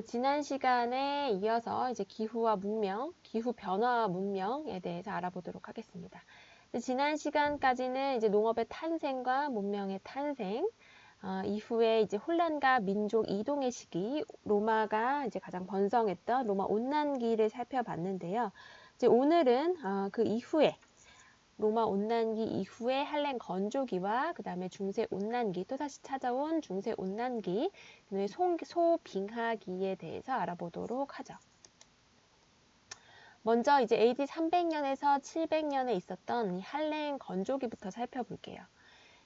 지난 시간에 이어서 이제 기후와 문명, 기후 변화와 문명에 대해서 알아보도록 하겠습니다. 지난 시간까지는 이제 농업의 탄생과 문명의 탄생, 이후에 이제 혼란과 민족 이동의 시기, 로마가 이제 가장 번성했던 로마 온난기를 살펴봤는데요. 이제 오늘은 그 이후에 로마 온난기 이후에 한랭 건조기와 그 다음에 중세 온난기, 또다시 찾아온 중세 온난기, 그다음에 소빙하기에 대해서 알아보도록 하죠. 먼저 이제 AD 300년에서 700년에 있었던 이 한랭 건조기부터 살펴볼게요.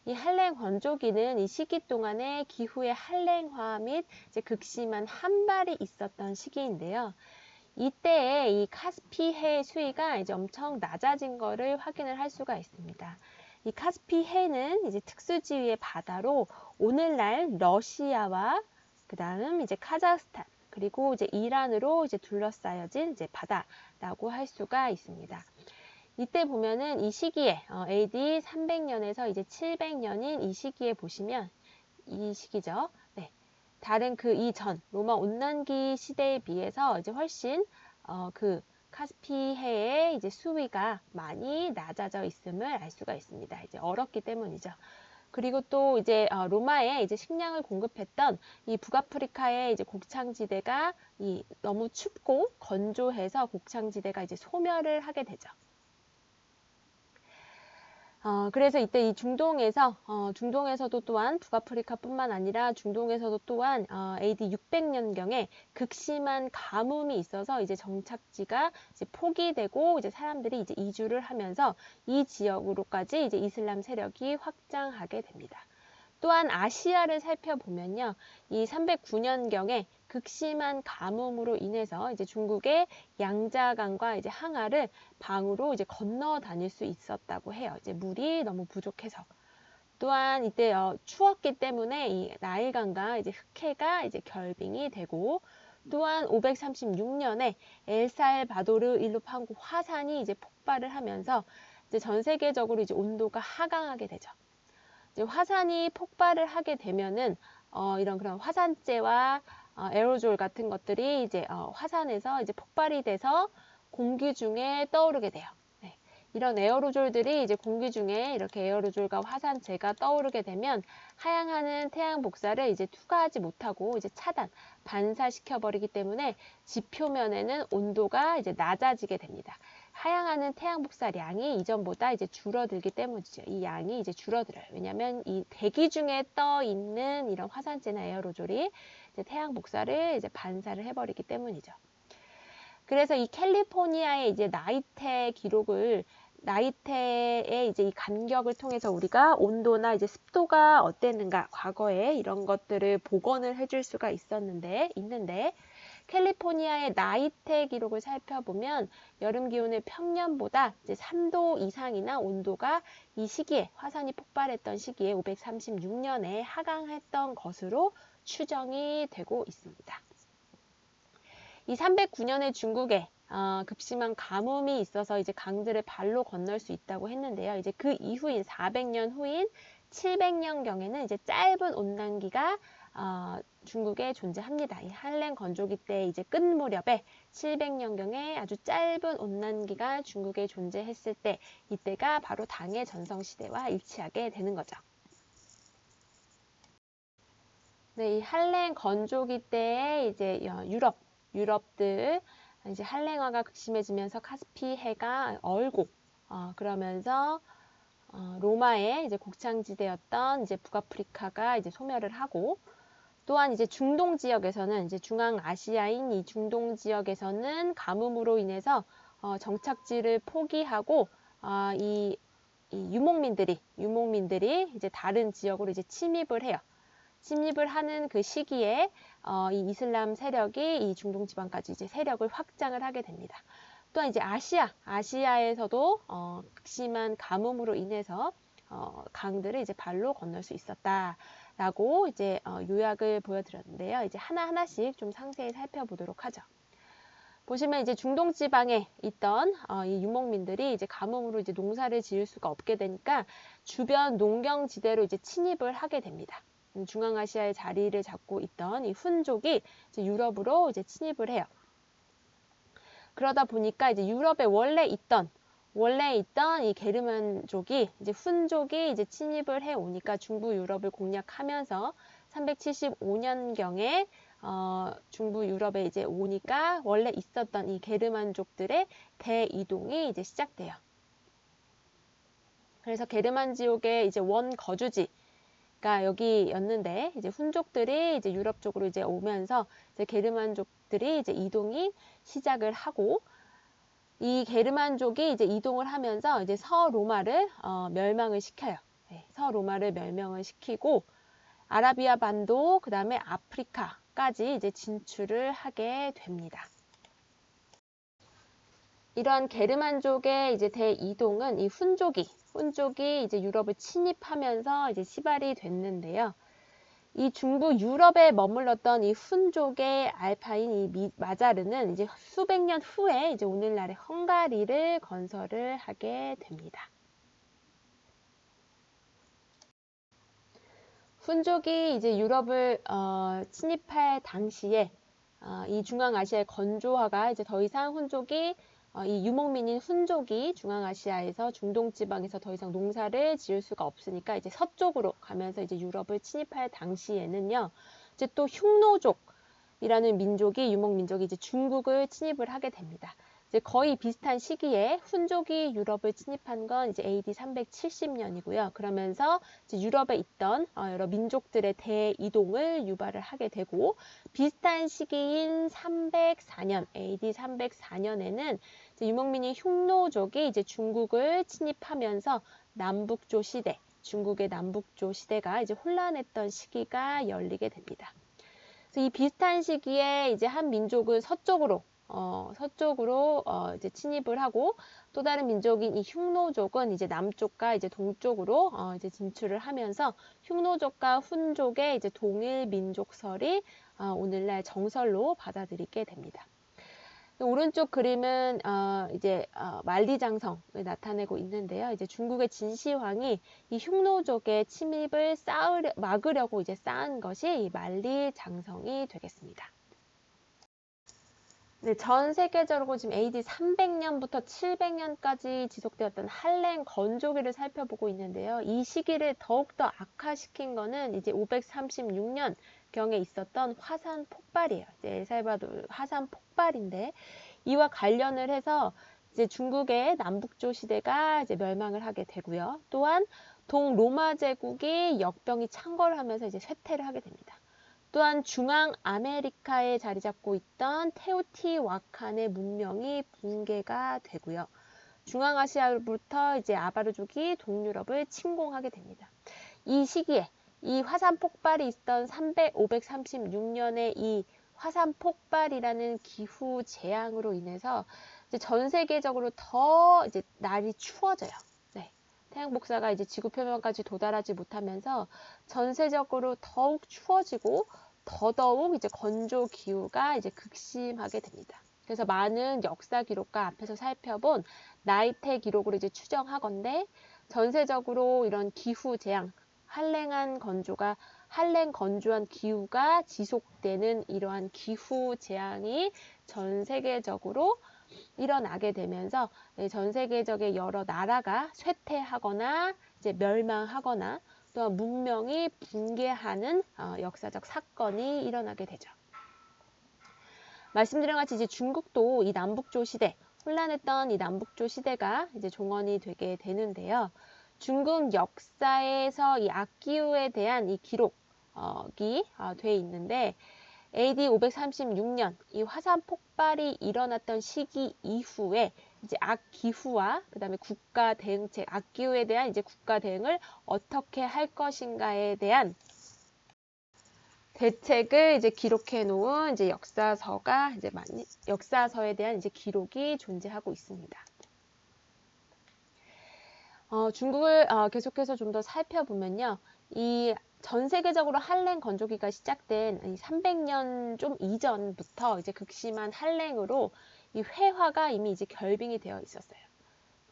이 한랭 건조기는 이 시기 동안에 기후의 한랭화 및 이제 극심한 한발이 있었던 시기인데요. 이때에 이 카스피해 수위가 이제 엄청 낮아진 거를 확인을 할 수가 있습니다. 이 카스피해는 이제 특수지위의 바다로 오늘날 러시아와 그 다음 이제 카자흐스탄 그리고 이제 이란으로 이제 둘러싸여진 이제 바다라고 할 수가 있습니다. 이때 보면은 이 시기에 AD 300년에서 이제 700년인 이 시기에 보시면 이 시기죠. 네. 다른 그 이전 로마 온난기 시대에 비해서 이제 훨씬 그 카스피해의 이제 수위가 많이 낮아져 있음을 알 수가 있습니다. 이제 얼었기 때문이죠. 그리고 또 이제 로마에 이제 식량을 공급했던 이 북아프리카의 이제 곡창지대가 너무 춥고 건조해서 곡창지대가 이제 소멸을 하게 되죠. 그래서 이때 이 중동에서도 또한 북아프리카뿐만 아니라 중동에서도 또한 AD 600년경에 극심한 가뭄이 있어서 이제 정착지가 이제 포기되고 이제 사람들이 이제 이주를 하면서 이 지역으로까지 이제 이슬람 세력이 확장하게 됩니다. 또한 아시아를 살펴보면요. 이 309년경에 극심한 가뭄으로 인해서 이제 중국의 양자강과 이제 항아를 방으로 이제 건너 다닐 수 있었다고 해요. 이제 물이 너무 부족해서. 또한 이때 추웠기 때문에 이 나일강과 이제 흑해가 이제 결빙이 되고 또한 536년에 엘살바도르 일루판고 화산이 이제 폭발을 하면서 이제 전 세계적으로 이제 온도가 하강하게 되죠. 이제 화산이 폭발을 하게 되면은 이런 그런 화산재와 에어로졸 같은 것들이 이제 화산에서 이제 폭발이 돼서 공기 중에 떠오르게 돼요. 네. 이런 에어로졸들이 이제 공기 중에 이렇게 에어로졸과 화산재가 떠오르게 되면 하향하는 태양 복사를 이제 투과하지 못하고 이제 반사시켜 버리기 때문에 지표면에는 온도가 이제 낮아지게 됩니다. 하향하는 태양 복사량이 이전보다 이제 줄어들기 때문이죠. 이 양이 이제 줄어들어요. 왜냐하면 이 대기 중에 떠 있는 이런 화산재나 에어로졸이 이제 태양 복사를 이제 반사를 해버리기 때문이죠. 그래서 이 캘리포니아의 이제 나이테의 이제 이 간격을 통해서 우리가 온도나 이제 습도가 어땠는가 과거에 이런 것들을 복원을 해줄 수가 있는데 캘리포니아의 나이테 기록을 살펴보면 여름 기온의 평년보다 이제 3도 이상이나 온도가 이 시기에 화산이 폭발했던 시기에 536년에 하강했던 것으로 추정이 되고 있습니다. 이 309년에 중국에 급심한 가뭄이 있어서 이제 강들을 발로 건널 수 있다고 했는데요. 이제 그 이후인 400년 후인 700년경에는 이제 짧은 온난기가 중국에 존재합니다. 이 한랭 건조기 때 이제 끝 무렵에 700년경에 아주 짧은 온난기가 중국에 존재했을 때 이때가 바로 당의 전성시대와 일치하게 되는 거죠. 네, 이 한랭 건조기 때에 이제 유럽들 이제 한랭화가 극심해지면서 카스피해가 얼고 그러면서 로마의 이제 곡창지대였던 이제 북아프리카가 이제 소멸을 하고 또한 이제 중동 지역에서는 이제 중앙아시아인 이 중동 지역에서는 가뭄으로 인해서 정착지를 포기하고 이 유목민들이 이제 다른 지역으로 이제 침입을 해요. 침입을 하는 그 시기에 이 이슬람 세력이 이 중동 지방까지 이제 세력을 확장을 하게 됩니다. 또한 이제 아시아에서도 극심한 가뭄으로 인해서 강들을 이제 발로 건널 수 있었다라고 이제 요약을 보여드렸는데요. 이제 하나하나씩 좀 상세히 살펴보도록 하죠. 보시면 이제 중동 지방에 있던 이 유목민들이 이제 가뭄으로 이제 농사를 지을 수가 없게 되니까 주변 농경지대로 이제 침입을 하게 됩니다. 중앙아시아의 자리를 잡고 있던 이 훈족이 이제 유럽으로 이제 침입을 해요. 그러다 보니까 이제 유럽에 원래 있던 이 게르만족이 이제 훈족이 이제 침입을 해 오니까 중부 유럽을 공략하면서 375년경에 중부 유럽에 이제 오니까 원래 있었던 이 게르만족들의 대이동이 이제 시작돼요. 그래서 게르만 지역의 이제 원 거주지가 여기였는데 이제 훈족들이 이제 유럽 쪽으로 이제 오면서 이제 게르만족들이 이제 이동이 시작을 하고 이 게르만족이 이제 이동을 하면서 이제 서로마를 멸망을 시켜요. 네, 서로마를 멸망을 시키고 아라비아 반도 그다음에 아프리카까지 이제 진출을 하게 됩니다. 이러한 게르만족의 이제 대이동은 이 훈족이 이제 유럽을 침입하면서 이제 시발이 됐는데요. 이 중부 유럽에 머물렀던 이 훈족의 알파인 이 마자르는 이제 수백 년 후에 이제 오늘날의 헝가리를 건설을 하게 됩니다. 훈족이 이제 유럽을 침입할 당시에 이 중앙아시아의 건조화가 이제 더 이상 훈족이 이 유목민인 훈족이 중앙아시아에서 중동 지방에서 더 이상 농사를 지을 수가 없으니까 이제 서쪽으로 가면서 이제 유럽을 침입할 당시에는요. 이제 또 흉노족이라는 민족이 유목민족이 이제 중국을 침입을 하게 됩니다. 이제 거의 비슷한 시기에 훈족이 유럽을 침입한 건 이제 AD 370년이고요. 그러면서 이제 유럽에 있던 여러 민족들의 대이동을 유발을 하게 되고 비슷한 시기인 304년 AD 304년에는 유목민인 흉노족이 이제 중국을 침입하면서 남북조 시대, 중국의 남북조 시대가 이제 혼란했던 시기가 열리게 됩니다. 그래서 이 비슷한 시기에 이제 한 민족은 서쪽으로 이제 침입을 하고 또 다른 민족인 이 흉노족은 이제 남쪽과 이제 동쪽으로 이제 진출을 하면서 흉노족과 훈족의 이제 동일 민족설이 오늘날 정설로 받아들이게 됩니다. 오른쪽 그림은 이제 만리장성을 나타내고 있는데요. 이제 중국의 진시황이 이 흉노족의 침입을 막으려고 이제 쌓은 것이 이 만리장성이 되겠습니다. 네, 전 세계적으로 지금 AD 300년부터 700년까지 지속되었던 할렘 건조기를 살펴보고 있는데요. 이 시기를 더욱더 악화시킨 거는 이제 536년 경에 있었던 화산 폭발이에요. 이제 엘살바도르 화산 폭발인데 이와 관련을 해서 이제 중국의 남북조 시대가 이제 멸망을 하게 되고요. 또한 동로마 제국이 역병이 창궐하면서 이제 쇠퇴를 하게 됩니다. 또한 중앙 아메리카에 자리 잡고 있던 테오티와칸의 문명이 붕괴가 되고요. 중앙아시아로부터 이제 아바르족이 동유럽을 침공하게 됩니다. 이 시기에 이 화산 폭발이 있던 536년에 이 화산 폭발이라는 기후 재앙으로 인해서 이제 전 세계적으로 더 이제 날이 추워져요. 네. 태양 복사가 이제 지구 표면까지 도달하지 못하면서 전세적으로 더욱 추워지고 더더욱 이제 건조 기후가 이제 극심하게 됩니다. 그래서 많은 역사 기록과 앞에서 살펴본 나이테 기록으로 이제 추정하건대 전세적으로 이런 기후 재앙, 한랭 건조한 기후가 지속되는 이러한 기후 재앙이 전 세계적으로 일어나게 되면서 전 세계적인 여러 나라가 쇠퇴하거나 이제 멸망하거나 또한 문명이 붕괴하는 역사적 사건이 일어나게 되죠. 말씀드린 같이 이제 중국도 이 남북조 시대, 혼란했던 이 남북조 시대가 이제 종언이 되게 되는데요. 중국 역사에서 이 악기후에 대한 이 기록이 돼 있는데 AD 536년 이 화산 폭발이 일어났던 시기 이후에 이제 악기후와 그다음에 국가 대응책, 악기후에 대한 이제 국가 대응을 어떻게 할 것인가에 대한 대책을 이제 기록해 놓은 이제 역사서에 대한 이제 기록이 존재하고 있습니다. 중국을 계속해서 좀 더 살펴보면요. 이 전 세계적으로 한랭 건조기가 시작된 300년 좀 이전부터 이제 극심한 한랭으로 이 회화가 이미 이제 결빙이 되어 있었어요.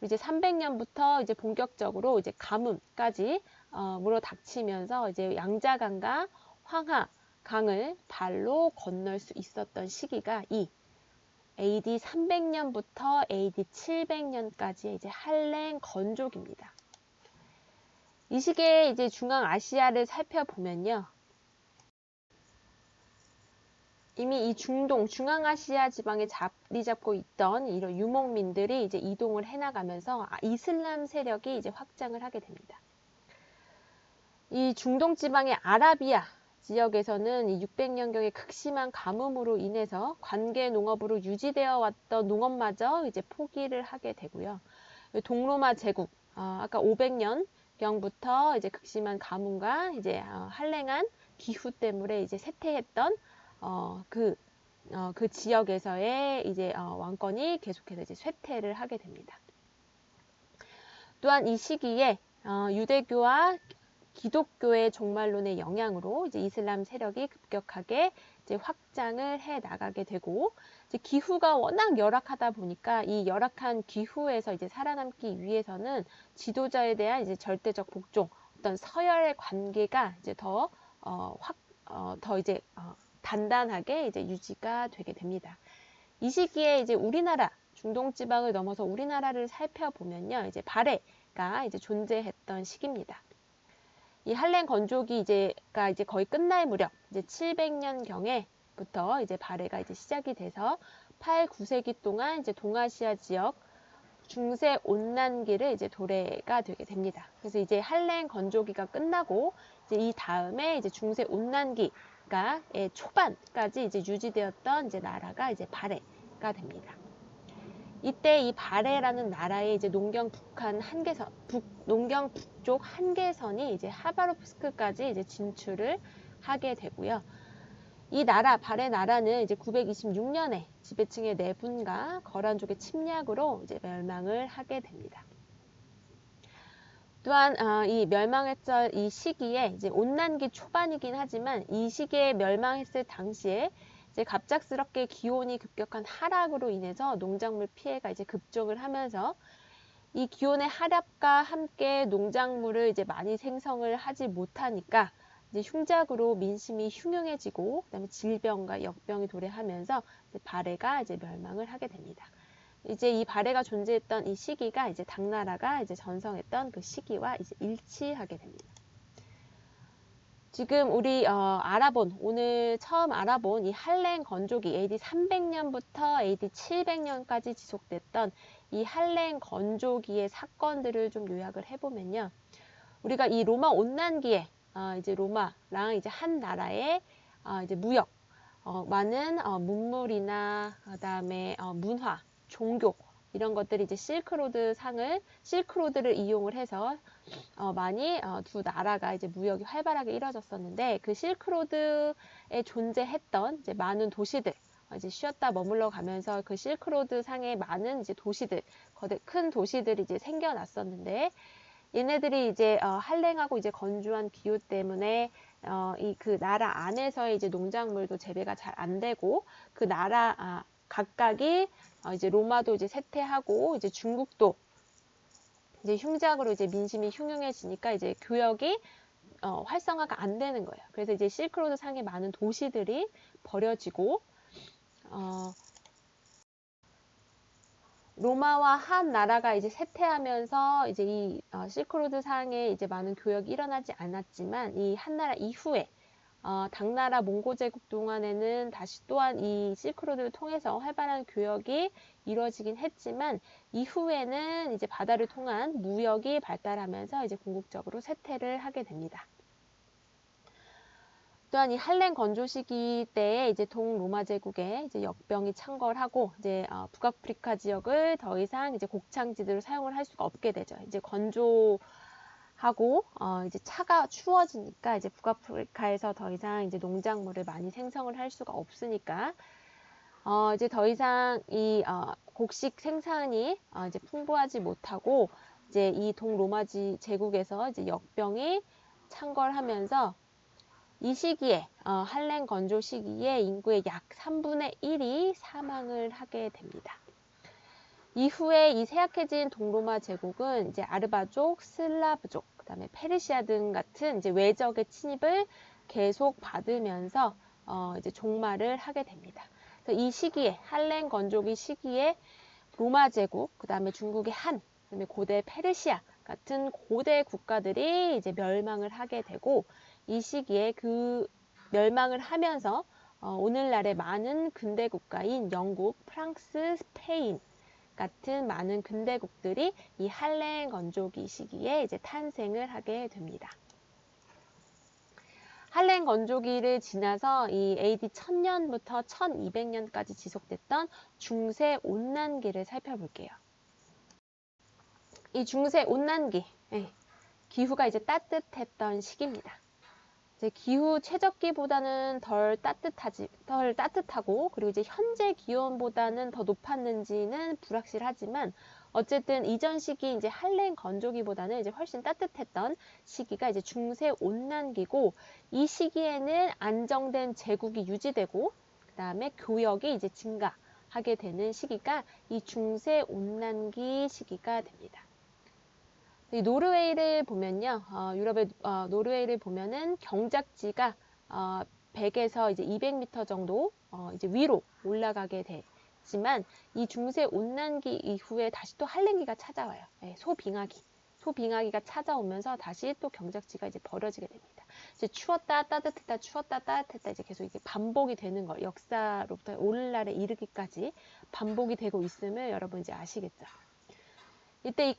이제 300년부터 이제 본격적으로 이제 가뭄까지 물어 닥치면서 이제 양자강과 황하강을 발로 건널 수 있었던 시기가 이 AD 300년부터 AD 700년까지의 이제 할렘 건조기입니다. 이 시기에 이제 중앙아시아를 살펴보면요. 이미 이 중앙아시아 지방에 자리 잡고 있던 이런 유목민들이 이제 이동을 해나가면서 이슬람 세력이 이제 확장을 하게 됩니다. 이 중동 지방의 아라비아 지역에서는 이 600년경의 극심한 가뭄으로 인해서 관계 농업으로 유지되어 왔던 농업마저 이제 포기를 하게 되고요. 동로마 제국, 아까 500년경부터 이제 극심한 가뭄과 이제 한랭한 기후 때문에 이제 쇠퇴했던 그 지역에서의 이제 왕권이 계속해서 이제 쇠퇴를 하게 됩니다. 또한 이 시기에 유대교와 기독교의 종말론의 영향으로 이제 이슬람 세력이 급격하게 이제 확장을 해 나가게 되고, 이제 기후가 워낙 열악하다 보니까 이 열악한 기후에서 이제 살아남기 위해서는 지도자에 대한 이제 절대적 복종, 어떤 서열의 관계가 이제 더 이제 단단하게 이제 유지가 되게 됩니다. 이 시기에 이제 우리나라 중동 지방을 넘어서 우리나라를 살펴보면요, 이제 발해가 이제 존재했던 시기입니다. 이 할렘 건조기 이제 거의 끝날 무렵, 이제 700년경에부터 이제 발해가 이제 시작이 돼서 8, 9세기 동안 이제 동아시아 지역 중세 온난기를 이제 도래가 되게 됩니다. 그래서 이제 할렘 건조기가 끝나고 이제 이 다음에 이제 중세 온난기가 초반까지 이제 유지되었던 이제 나라가 이제 발해가 됩니다. 이때 이 발해라는 나라의 이제 농경 북쪽 한계선이 이제 하바롭스크까지 이제 진출을 하게 되고요. 이 나라, 발해 나라는 이제 926년에 지배층의 내분과 거란족의 침략으로 이제 멸망을 하게 됩니다. 또한 이 멸망했던 이 시기에 이제 온난기 초반이긴 하지만 이 시기에 멸망했을 당시에 이제 갑작스럽게 기온이 급격한 하락으로 인해서 농작물 피해가 이제 급증을 하면서 이 기온의 하락과 함께 농작물을 이제 많이 생성을 하지 못하니까 이제 흉작으로 민심이 흉흉해지고 그다음에 질병과 역병이 도래하면서 이제 발해가 이제 멸망을 하게 됩니다. 이제 이 발해가 존재했던 이 시기가 이제 당나라가 이제 전성했던 그 시기와 이제 일치하게 됩니다. 지금 우리 오늘 처음 알아본 이 할렘 건조기 AD 300년부터 AD 700년까지 지속됐던 이 할렘 건조기의 사건들을 좀 요약을 해보면요. 우리가 이 로마 온난기에 이제 로마랑 이제 한 나라의 이제 무역, 많은 문물이나 그다음에 문화, 종교 이런 것들이 이제 실크로드를 이용을 해서 많이 두 나라가 이제 무역이 활발하게 이루어졌었는데, 그 실크로드에 존재했던 이제 많은 도시들, 이제 쉬었다 머물러 가면서 그 실크로드 상에 많은 이제 도시들, 큰 도시들이 이제 생겨났었는데, 얘네들이 이제 한랭하고 이제 건조한 기후 때문에 그 나라 안에서의 이제 농작물도 재배가 잘 안 되고, 그 나라 각각이 이제 로마도 이제 쇠퇴하고 이제 중국도 이제 흉작으로 이제 민심이 흉흉해지니까 이제 교역이 활성화가 안 되는 거예요. 그래서 이제 실크로드 상의 많은 도시들이 버려지고 로마와 한 나라가 이제 쇠퇴하면서 이제 이 실크로드 상에 이제 많은 교역이 일어나지 않았지만, 이 한 나라 이후에 당나라 몽고 제국 동안에는 다시 또한 이 실크로드를 통해서 활발한 교역이 이루어지긴 했지만, 이후에는 이제 바다를 통한 무역이 발달하면서 이제 궁극적으로 쇠퇴를 하게 됩니다. 또한 이 할렘 건조 시기 때에 이제 동로마 제국의 이제 역병이 창궐하고 이제 북아프리카 지역을 더 이상 이제 곡창지대로 사용을 할 수가 없게 되죠. 이제 건조하고 이제 추워지니까 이제 북아프리카에서 더 이상 이제 농작물을 많이 생성을 할 수가 없으니까 이제 더 이상 이 곡식 생산이 이제 풍부하지 못하고 이제 이 동로마 제국에서 이제 역병이 창궐하면서 이 시기에 할렘 건조 시기에 인구의 약 3분의 1이 사망을 하게 됩니다. 이후에 이 쇠약해진 동로마 제국은 이제 아르바족, 슬라브족, 그다음에 페르시아 등 같은 이제 외적의 침입을 계속 받으면서 이제 종말을 하게 됩니다. 그래서 이 시기에 할렘 건조기 시기에 로마 제국, 그다음에 중국의 한, 그다음에 고대 페르시아 같은 고대 국가들이 이제 멸망을 하게 되고 이 시기에 그 멸망을 하면서 오늘날의 많은 근대 국가인 영국, 프랑스, 스페인 같은 많은 근대국들이 이 할렘 건조기 시기에 이제 탄생을 하게 됩니다. 할렘 건조기를 지나서 이 AD 1000년부터 1200년까지 지속됐던 중세 온난기를 살펴볼게요. 이 중세 온난기, 기후가 이제 따뜻했던 시기입니다. 이제 기후 최적기보다는 덜 따뜻하고 그리고 이제 현재 기온보다는 더 높았는지는 불확실하지만 어쨌든 이전 시기 이제 할렘 건조기보다는 이제 훨씬 따뜻했던 시기가 이제 중세 온난기고 이 시기에는 안정된 제국이 유지되고 그다음에 교역이 이제 증가하게 되는 시기가 이 중세 온난기 시기가 됩니다. 이 노르웨이를 보면요, 유럽의 노르웨이를 보면은 경작지가 100에서 이제 200m 정도 이제 위로 올라가게 되지만 이 중세 온난기 이후에 다시 또 할렘기가 찾아와요. 소빙하기가 찾아오면서 다시 또 경작지가 이제 벌어지게 됩니다. 이제 추웠다 따뜻했다 추웠다 따뜻했다 이제 계속 이게 반복이 되는 걸 역사로부터 오늘날에 이르기까지 반복이 되고 있음을 여러분 이제 아시겠죠? 이때 이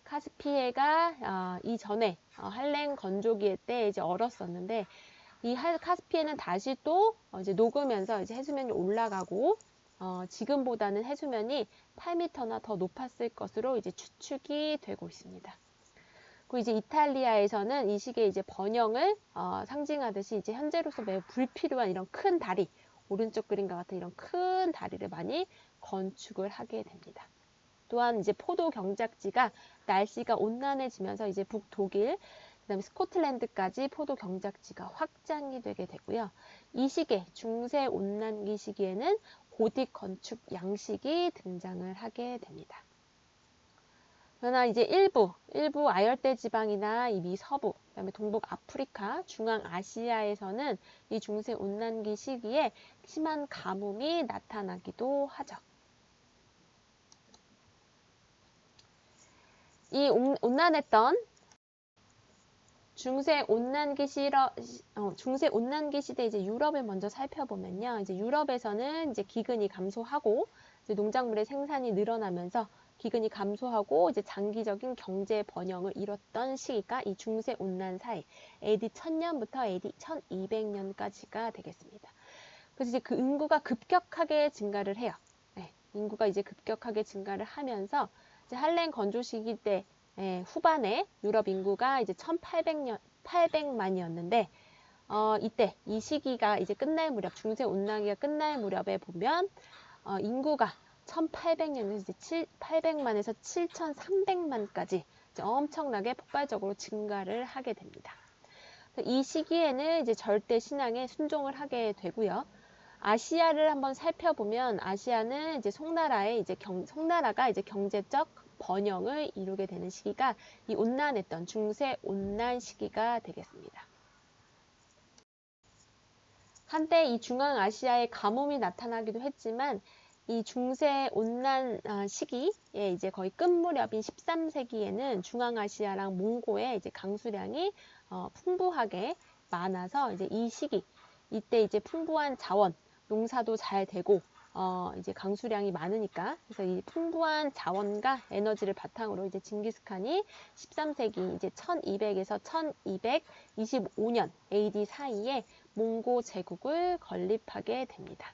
카스피해가 이전에 할렘 건조기 때 이제 얼었었는데 이 카스피해는 다시 또 이제 녹으면서 이제 해수면이 올라가고 지금보다는 해수면이 8m나 더 높았을 것으로 이제 추측이 되고 있습니다. 그리고 이제 이탈리아에서는 이 시기에 이제 번영을 상징하듯이 이제 현재로서 매우 불필요한 이런 큰 다리, 오른쪽 그림과 같은 이런 큰 다리를 많이 건축을 하게 됩니다. 또한 이제 포도 경작지가 날씨가 온난해지면서 이제 북독일, 그다음에 스코틀랜드까지 포도 경작지가 확장이 되게 되고요. 이 시기에 중세 온난기 시기에는 고딕 건축 양식이 등장을 하게 됩니다. 그러나 이제 일부 아열대 지방이나 이 미서부, 그다음에 동북 아프리카, 중앙 아시아에서는 이 중세 온난기 시기에 심한 가뭄이 나타나기도 하죠. 이 온난했던 중세 온난기 시대 이제 유럽을 먼저 살펴보면요. 이제 유럽에서는 이제 기근이 감소하고 이제 농작물의 생산이 늘어나면서 기근이 감소하고 이제 장기적인 경제 번영을 이뤘던 시기가 이 중세 온난 사이 AD 1000년부터 AD 1200년까지가 되겠습니다. 그래서 이제 그 인구가 급격하게 증가를 해요. 인구가 이제 급격하게 증가를 하면서 이제 할렘 건조 시기 때 후반에 유럽 인구가 이제 1800만이었는데 이때 이 시기가 이제 끝날 무렵 중세 온난기가 끝날 무렵에 보면 인구가 1800년에서 이제 800만에서 7300만까지 엄청나게 폭발적으로 증가를 하게 됩니다. 이 시기에는 이제 절대 신앙에 순종을 하게 되고요. 아시아를 한번 살펴보면 아시아는 이제 송나라가 이제 경제적 번영을 이루게 되는 시기가 이 온난했던 중세 온난 시기가 되겠습니다. 한때 이 중앙아시아에 가뭄이 나타나기도 했지만 이 중세 온난 시기에 이제 거의 끝 무렵인 13세기에는 중앙아시아랑 몽고의 이제 강수량이 풍부하게 많아서 이제 이 시기 이때 이제 풍부한 자원 농사도 잘 되고 이제 강수량이 많으니까 그래서 이 풍부한 자원과 에너지를 바탕으로 이제 징기스칸이 13세기 이제 1200에서 1225년 AD 사이에 몽고 제국을 건립하게 됩니다.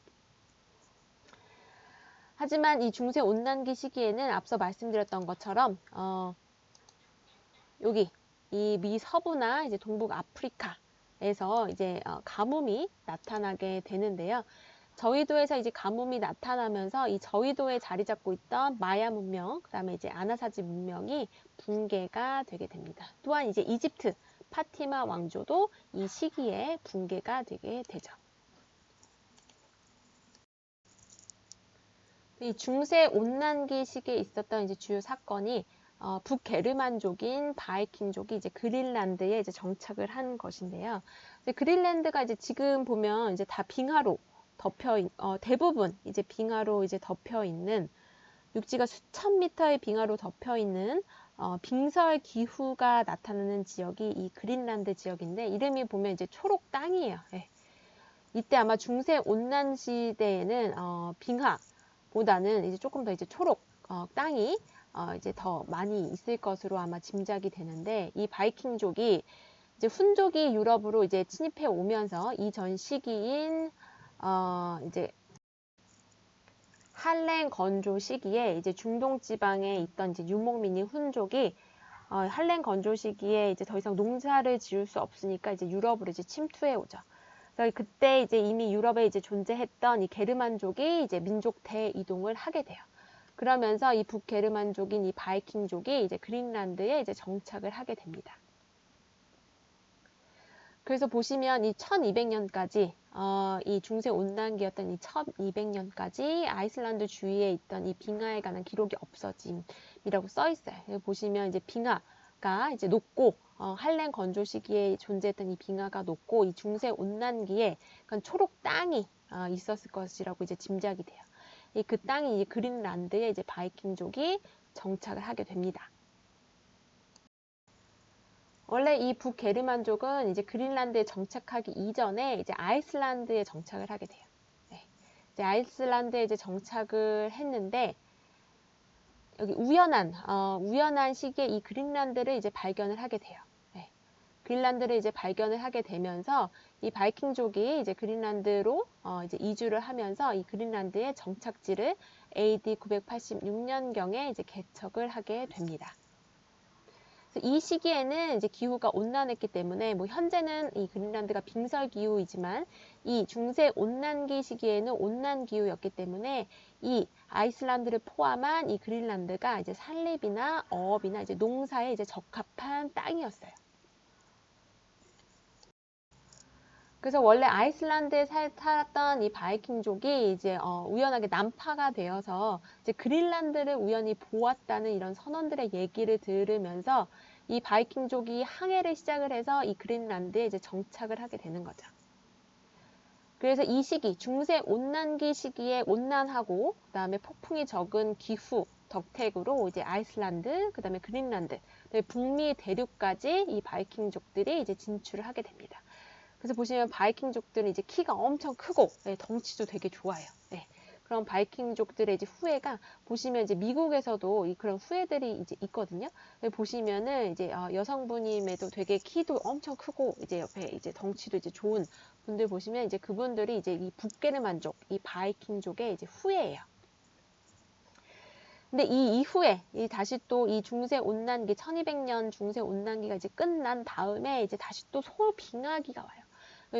하지만 이 중세 온난기 시기에는 앞서 말씀드렸던 것처럼 여기 이 미서부나 이제 동북 아프리카에서 이제 가뭄이 나타나게 되는데요. 저위도에서 이제 가뭄이 나타나면서 이 저위도에 자리 잡고 있던 마야 문명, 그다음에 이제 아나사지 문명이 붕괴가 되게 됩니다. 또한 이제 이집트 파티마 왕조도 이 시기에 붕괴가 되게 되죠. 이 중세 온난기 시기에 있었던 이제 주요 사건이 북게르만족인 바이킹족이 이제 그린란드에 이제 정착을 한 것인데요. 이제 그린란드가 이제 지금 보면 이제 다 빙하로 대부분 이제 빙하로 이제 덮여 있는, 육지가 수천 미터의 빙하로 덮여 있는 빙설 기후가 나타나는 지역이 이 그린란드 지역인데, 이름이 보면 이제 초록 땅이에요. 예. 이때 아마 중세 온난 시대에는 빙하보다는 이제 조금 더 이제 초록 땅이 이제 더 많이 있을 것으로 아마 짐작이 되는데, 이 바이킹족이 이제 훈족이 유럽으로 이제 침입해 오면서 이전 시기인 이제 할렌 건조 시기에 이제 중동 지방에 있던 이제 유목민인 훈족이 할렌 건조 시기에 이제 더 이상 농사를 지을 수 없으니까 이제 유럽으로 이제 침투해 오죠. 그래서 그때 이제 이미 유럽에 이제 존재했던 이 게르만족이 이제 민족 대이동을 하게 돼요. 그러면서 이 북게르만족인 이 바이킹족이 이제 그린란드에 이제 정착을 하게 됩니다. 그래서 보시면 이 1200년까지 이 중세 온난기였던 이 1200년까지 아이슬란드 주위에 있던 이 빙하에 관한 기록이 없어짐이라고 써 있어요. 여기 보시면 이제 빙하가 이제 녹고 할렌 건조 시기에 존재했던 이 빙하가 녹고 이 중세 온난기에 초록 땅이 있었을 것이라고 이제 짐작이 돼요. 그 땅이 이제 그린란드에 이제 바이킹족이 정착을 하게 됩니다. 원래 이 북게르만족은 이제 그린란드에 정착하기 이전에 이제 아이슬란드에 정착을 하게 돼요. 네. 이제 아이슬란드에 이제 정착을 했는데, 여기 우연한 시기에 이 그린란드를 이제 발견을 하게 돼요. 네. 그린란드를 이제 발견을 하게 되면서 이 바이킹족이 이제 그린란드로 이제 이주를 하면서 이 그린란드의 정착지를 AD 986년경에 이제 개척을 하게 됩니다. 이 시기에는 이제 기후가 온난했기 때문에 현재는 이 그린란드가 빙설 기후이지만 이 중세 온난기 시기에는 온난 기후였기 때문에 이 아이슬란드를 포함한 이 그린란드가 이제 산림이나 어업이나 이제 농사에 이제 적합한 땅이었어요. 그래서 원래 아이슬란드에 살았던 이 바이킹족이 이제 우연하게 난파가 되어서 이제 그린란드를 우연히 보았다는 이런 선원들의 얘기를 들으면서 이 바이킹족이 항해를 시작을 해서 이 그린란드에 이제 정착을 하게 되는 거죠. 그래서 이 시기, 중세 온난기 시기에 온난하고 그다음에 폭풍이 적은 기후 덕택으로 이제 아이슬란드, 그다음에 그린란드, 그다음에 북미 대륙까지 이 바이킹족들이 이제 진출을 하게 됩니다. 그래서 보시면 바이킹족들은 이제 키가 엄청 크고 덩치도 되게 좋아요. 그런 바이킹족들의 이제 후예가 보시면 이제 미국에서도 그런 후예들이 이제 있거든요. 보시면은 이제 여성분임에도 되게 키도 엄청 크고 이제 옆에 이제 덩치도 이제 좋은 분들 보시면 이제 그분들이 이제 이 북게르만족, 이 바이킹족의 이제 후예예요. 근데 이 이후에 다시 또 이 중세 온난기 1200년 중세 온난기가 이제 끝난 다음에 이제 다시 또 소빙하기가 와요.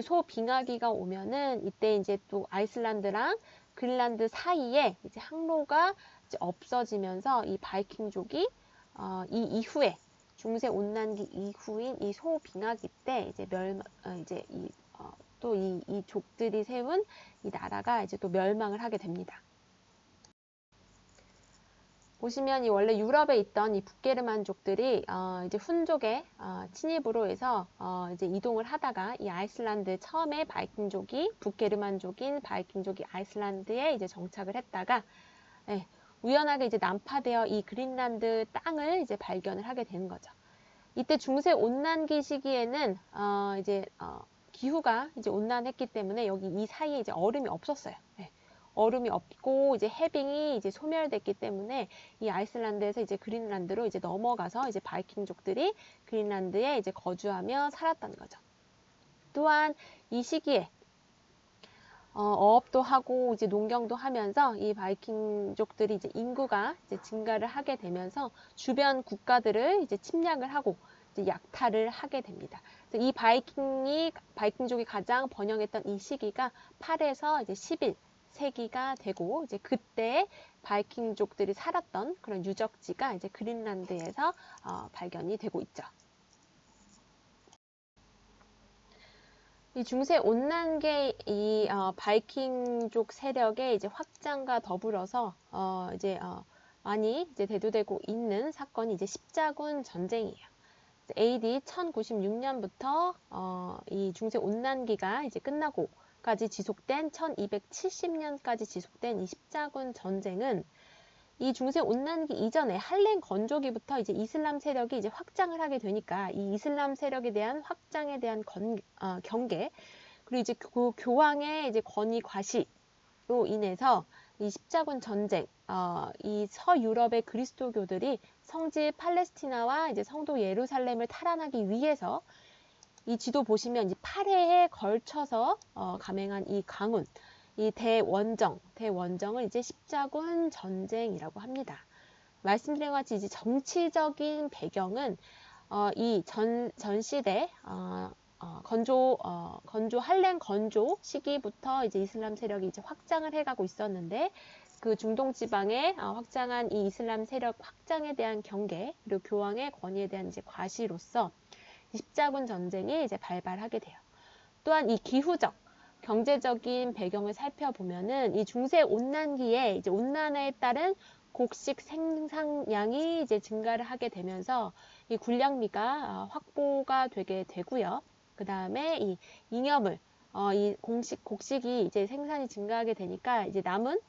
소빙하기가 오면은 이때 이제 또 아이슬란드랑 그린란드 사이에 이제 항로가 이제 없어지면서 이 바이킹족이 이 이후에 중세 온난기 이후인 이 소빙하기 때 이제 이제 또 이 족들이 세운 이 나라가 이제 또 멸망을 하게 됩니다. 보시면 이 원래 유럽에 있던 이 북게르만족들이 이제 훈족의 침입으로 해서 이제 이동을 하다가 이 아이슬란드 처음에 바이킹족이 북게르만족인 바이킹족이 아이슬란드에 이제 정착을 했다가 우연하게 이제 난파되어 이 그린란드 땅을 이제 발견을 하게 되는 거죠. 이때 중세 온난기 시기에는 이제 기후가 이제 온난했기 때문에 여기 이 사이에 이제 얼음이 없었어요. 얼음이 없고 이제 해빙이 이제 소멸됐기 때문에 이 아이슬란드에서 이제 그린란드로 이제 넘어가서 이제 바이킹족들이 그린란드에 이제 거주하며 살았던 거죠. 또한 이 시기에 어업도 하고 이제 농경도 하면서 이 바이킹족들이 이제 인구가 이제 증가를 하게 되면서 주변 국가들을 이제 침략을 하고 이제 약탈을 하게 됩니다. 그래서 이 바이킹족이 가장 번영했던 이 시기가 8에서 이제 11세기가 되고 이제 그때 바이킹족들이 살았던 그런 유적지가 이제 그린란드에서 발견이 되고 있죠. 이 중세 온난계 바이킹족 세력의 이제 확장과 더불어서 이제 많이 이제 대두되고 있는 사건이 이제 십자군 전쟁이에요. AD 1096년부터 이 중세 온난기가 이제 끝나고까지 지속된 1270년까지 지속된 이 십자군 전쟁은 이 중세 온난기 이전에 할렘 건조기부터 이제 이슬람 세력이 이제 확장을 하게 되니까 이 이슬람 세력에 대한 확장에 대한 경계 그리고 이제 그 교황의 이제 권위 과시로 인해서 이 십자군 전쟁, 이 서유럽의 그리스도교들이 성지 팔레스티나와 이제 성도 예루살렘을 탈환하기 위해서 이 지도 보시면 이제 8회에 걸쳐서 감행한 이 강운, 이 대원정을 이제 십자군 전쟁이라고 합니다. 말씀드린 것 같이 이제 정치적인 배경은 이 전 시대 할렘 건조 시기부터 이제 이슬람 세력이 이제 확장을 해가고 있었는데 그 중동 지방에 확장한 이 이슬람 세력 확장에 대한 경계 그리고 교황의 권위에 대한 이제 과시로서 십자군 전쟁이 이제 발발하게 돼요. 또한 이 기후적 경제적인 배경을 살펴보면은 이 중세 온난기에 이제 온난화에 따른 곡식 생산량이 이제 증가를 하게 되면서 이 군량미가 확보가 되게 되고요. 그 다음에 이 잉여물, 이 곡식이 이제 생산이 증가하게 되니까 이제 남은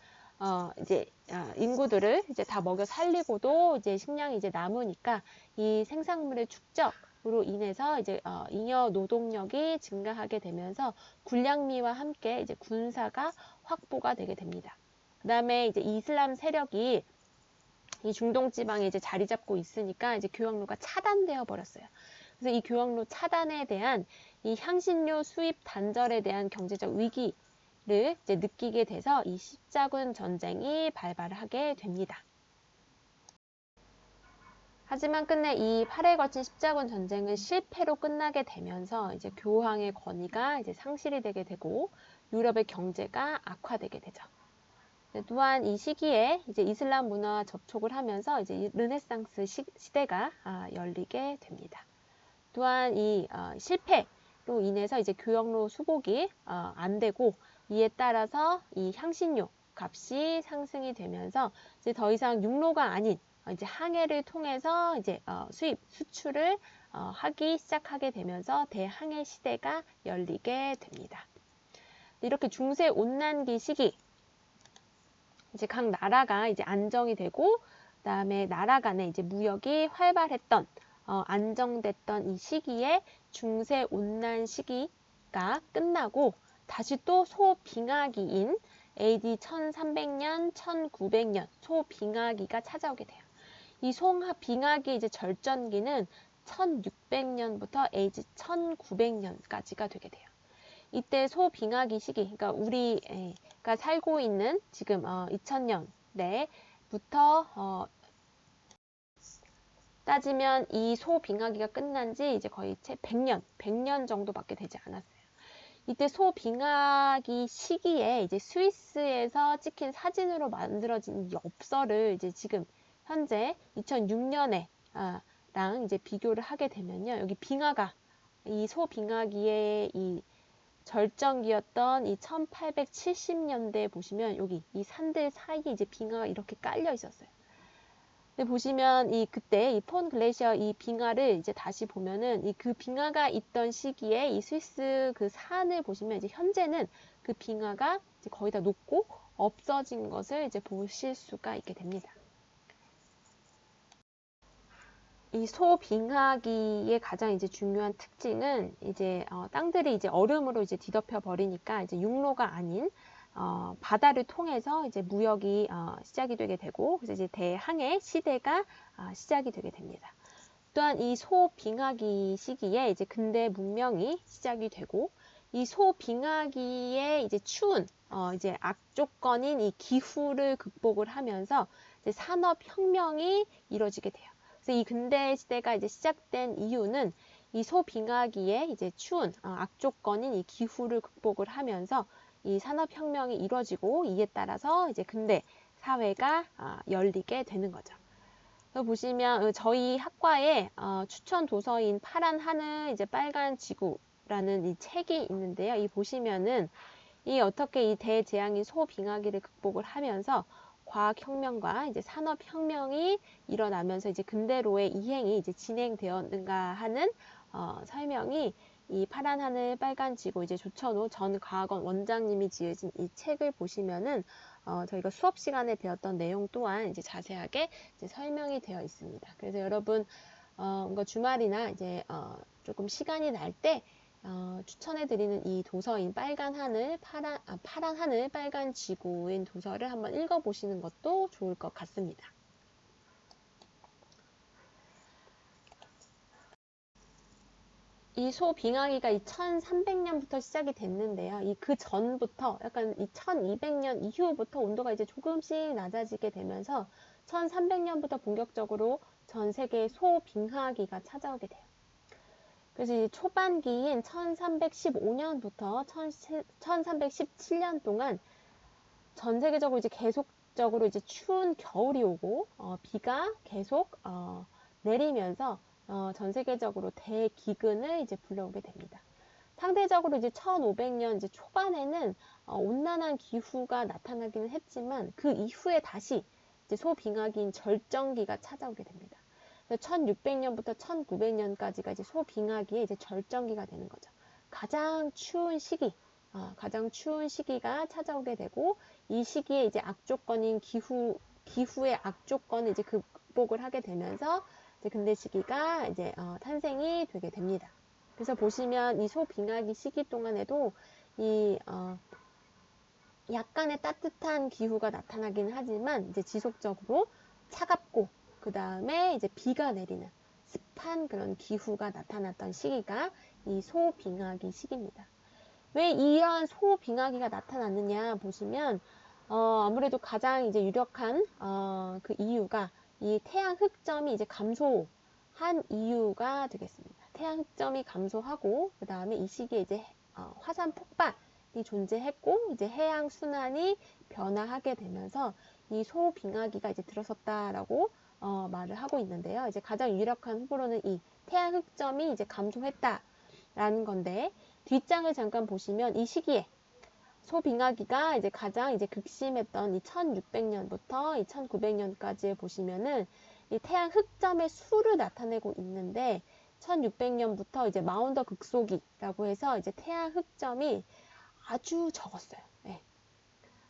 인구들을 이제 다 먹여 살리고도 이제 식량이 이제 남으니까 이 생산물의 축적으로 인해서 이제 잉여 노동력이 증가하게 되면서 군량미와 함께 이제 군사가 확보가 되게 됩니다. 그 다음에 이제 이슬람 세력이 이 중동 지방에 이제 자리 잡고 있으니까 이제 교역로가 차단되어 버렸어요. 그래서 이 교역로 차단에 대한 이 향신료 수입 단절에 대한 경제적 위기를 이제 느끼게 돼서 이 십자군 전쟁이 발발하게 됩니다. 하지만 끝내 이 8회 거친 십자군 전쟁은 실패로 끝나게 되면서 이제 교황의 권위가 이제 상실이 되게 되고 유럽의 경제가 악화되게 되죠. 또한 이 시기에 이제 이슬람 문화와 접촉을 하면서 이제 르네상스 시대가 열리게 됩니다. 또한 이 실패로 인해서 이제 교역로 수복이 안 되고 이에 따라서 이 향신료 값이 상승이 되면서 이제 더 이상 육로가 아닌 이제 항해를 통해서 이제 수출을 하기 시작하게 되면서 대항해 시대가 열리게 됩니다. 이렇게 중세 온난기 시기 이제 각 나라가 이제 안정이 되고 그다음에 나라 간에 이제 무역이 활발했던 안정됐던 이 시기에 중세 온난 시기가 끝나고 다시 또 소빙하기인 AD 1300년, 1900년 소빙하기가 찾아오게 돼요. 이 소빙하기 이제 절전기는 1600년부터 AD 1900년까지가 되게 돼요. 이때 소빙하기 시기, 그러니까 우리가 살고 있는 지금 2000년대부터 따지면 이 소빙하기가 끝난 지 이제 거의 채 100년 정도밖에 되지 않았어요. 이때 소빙하기 시기에 이제 스위스에서 찍힌 사진으로 만들어진 이 엽서를 이제 지금 현재 2006년에 랑 이제 비교를 하게 되면요. 여기 빙하가 이 소빙하기의 이 절정기였던 이 1870년대 보시면 여기 이 산들 사이에 이제 빙하가 이렇게 깔려 있었어요. 근데 보시면 그때 이 폰 글래시어 이 빙하를 이제 다시 보면은 그 빙하가 있던 시기에 이 스위스 그 산을 보시면 이제 현재는 그 빙하가 이제 거의 다 녹고 없어진 것을 이제 보실 수가 있게 됩니다. 이 소빙하기의 가장 이제 중요한 특징은 이제 땅들이 이제 얼음으로 이제 뒤덮여 버리니까 이제 육로가 아닌 바다를 통해서 이제 무역이 시작이 되게 되고 그래서 이제 대항해 시대가 시작이 되게 됩니다. 또한 이 소빙하기 시기에 이제 근대 문명이 시작이 되고 이 소빙하기의 이제 추운 이제 악조건인 이 기후를 극복을 하면서 이제 산업혁명이 이루어지게 돼요. 그래서 이 근대 시대가 이제 시작된 이유는 이 소빙하기에 이제 추운 악조건인 이 기후를 극복을 하면서 이 산업혁명이 이루어지고 이에 따라서 이제 근대 사회가 열리게 되는 거죠. 보시면 저희 학과에 추천 도서인 파란 하늘 이제 빨간 지구라는 이 책이 있는데요. 이 보시면은 이 어떻게 이 대재앙인 소빙하기를 극복을 하면서 과학혁명과 이제 산업혁명이 일어나면서 이제 근대로의 이행이 이제 진행되었는가 하는 설명이 이 파란 하늘 빨간 지구 이제 조천호 전 과학원 원장님이 지으신 이 책을 보시면은 저희가 수업 시간에 배웠던 내용 또한 이제 자세하게 이제 설명이 되어 있습니다. 그래서 여러분 뭔가 주말이나 이제 조금 시간이 날 때 추천해드리는 이 도서인 빨간 하늘, 파란 하늘, 빨간 지구인 도서를 한번 읽어보시는 것도 좋을 것 같습니다. 이 소빙하기가 이 1300년부터 시작이 됐는데요. 이 그 전부터 약간 이 1200년 이후부터 온도가 이제 조금씩 낮아지게 되면서 1300년부터 본격적으로 전 세계에 소빙하기가 찾아오게 돼요. 그래서 이 초반기인 1315년부터 1317년 동안 전 세계적으로 이제 계속적으로 이제 추운 겨울이 오고 비가 계속 내리면서 전 세계적으로 대기근을 이제 불러오게 됩니다. 상대적으로 이제 1500년 이제 초반에는 온난한 기후가 나타나기는 했지만 그 이후에 다시 이제 소빙하기인 절정기가 찾아오게 됩니다. 1600년부터 1900년까지가 이제 소빙하기의 이제 절정기가 되는 거죠. 가장 추운 시기가 찾아오게 되고 이 시기에 이제 악조건인 기후의 악조건을 이제 극복을 하게 되면서 이제 근대 시기가 이제 탄생이 되게 됩니다. 그래서 보시면 이 소빙하기 시기 동안에도 이 약간의 따뜻한 기후가 나타나긴 하지만 이제 지속적으로 차갑고 그 다음에 이제 비가 내리는 습한 그런 기후가 나타났던 시기가 이 소빙하기 시기입니다. 왜 이런 소빙하기가 나타났느냐 보시면 아무래도 가장 이제 유력한 그 이유가 이 태양 흑점이 이제 감소한 이유가 되겠습니다. 태양 흑점이 감소하고 그 다음에 이 시기에 이제 화산 폭발이 존재했고 이제 해양 순환이 변화하게 되면서 이 소빙하기가 이제 들어섰다라고 말을 하고 있는데요. 이제 가장 유력한 후보로는 이 태양 흑점이 이제 감소했다라는 건데 뒷장을 잠깐 보시면 이 시기에 소빙하기가 이제 가장 이제 극심했던 이 1600년부터 이 1900년까지 보시면은 이 태양 흑점의 수를 나타내고 있는데 1600년부터 이제 마운더 극소기라고 해서 이제 태양 흑점이 아주 적었어요. 네.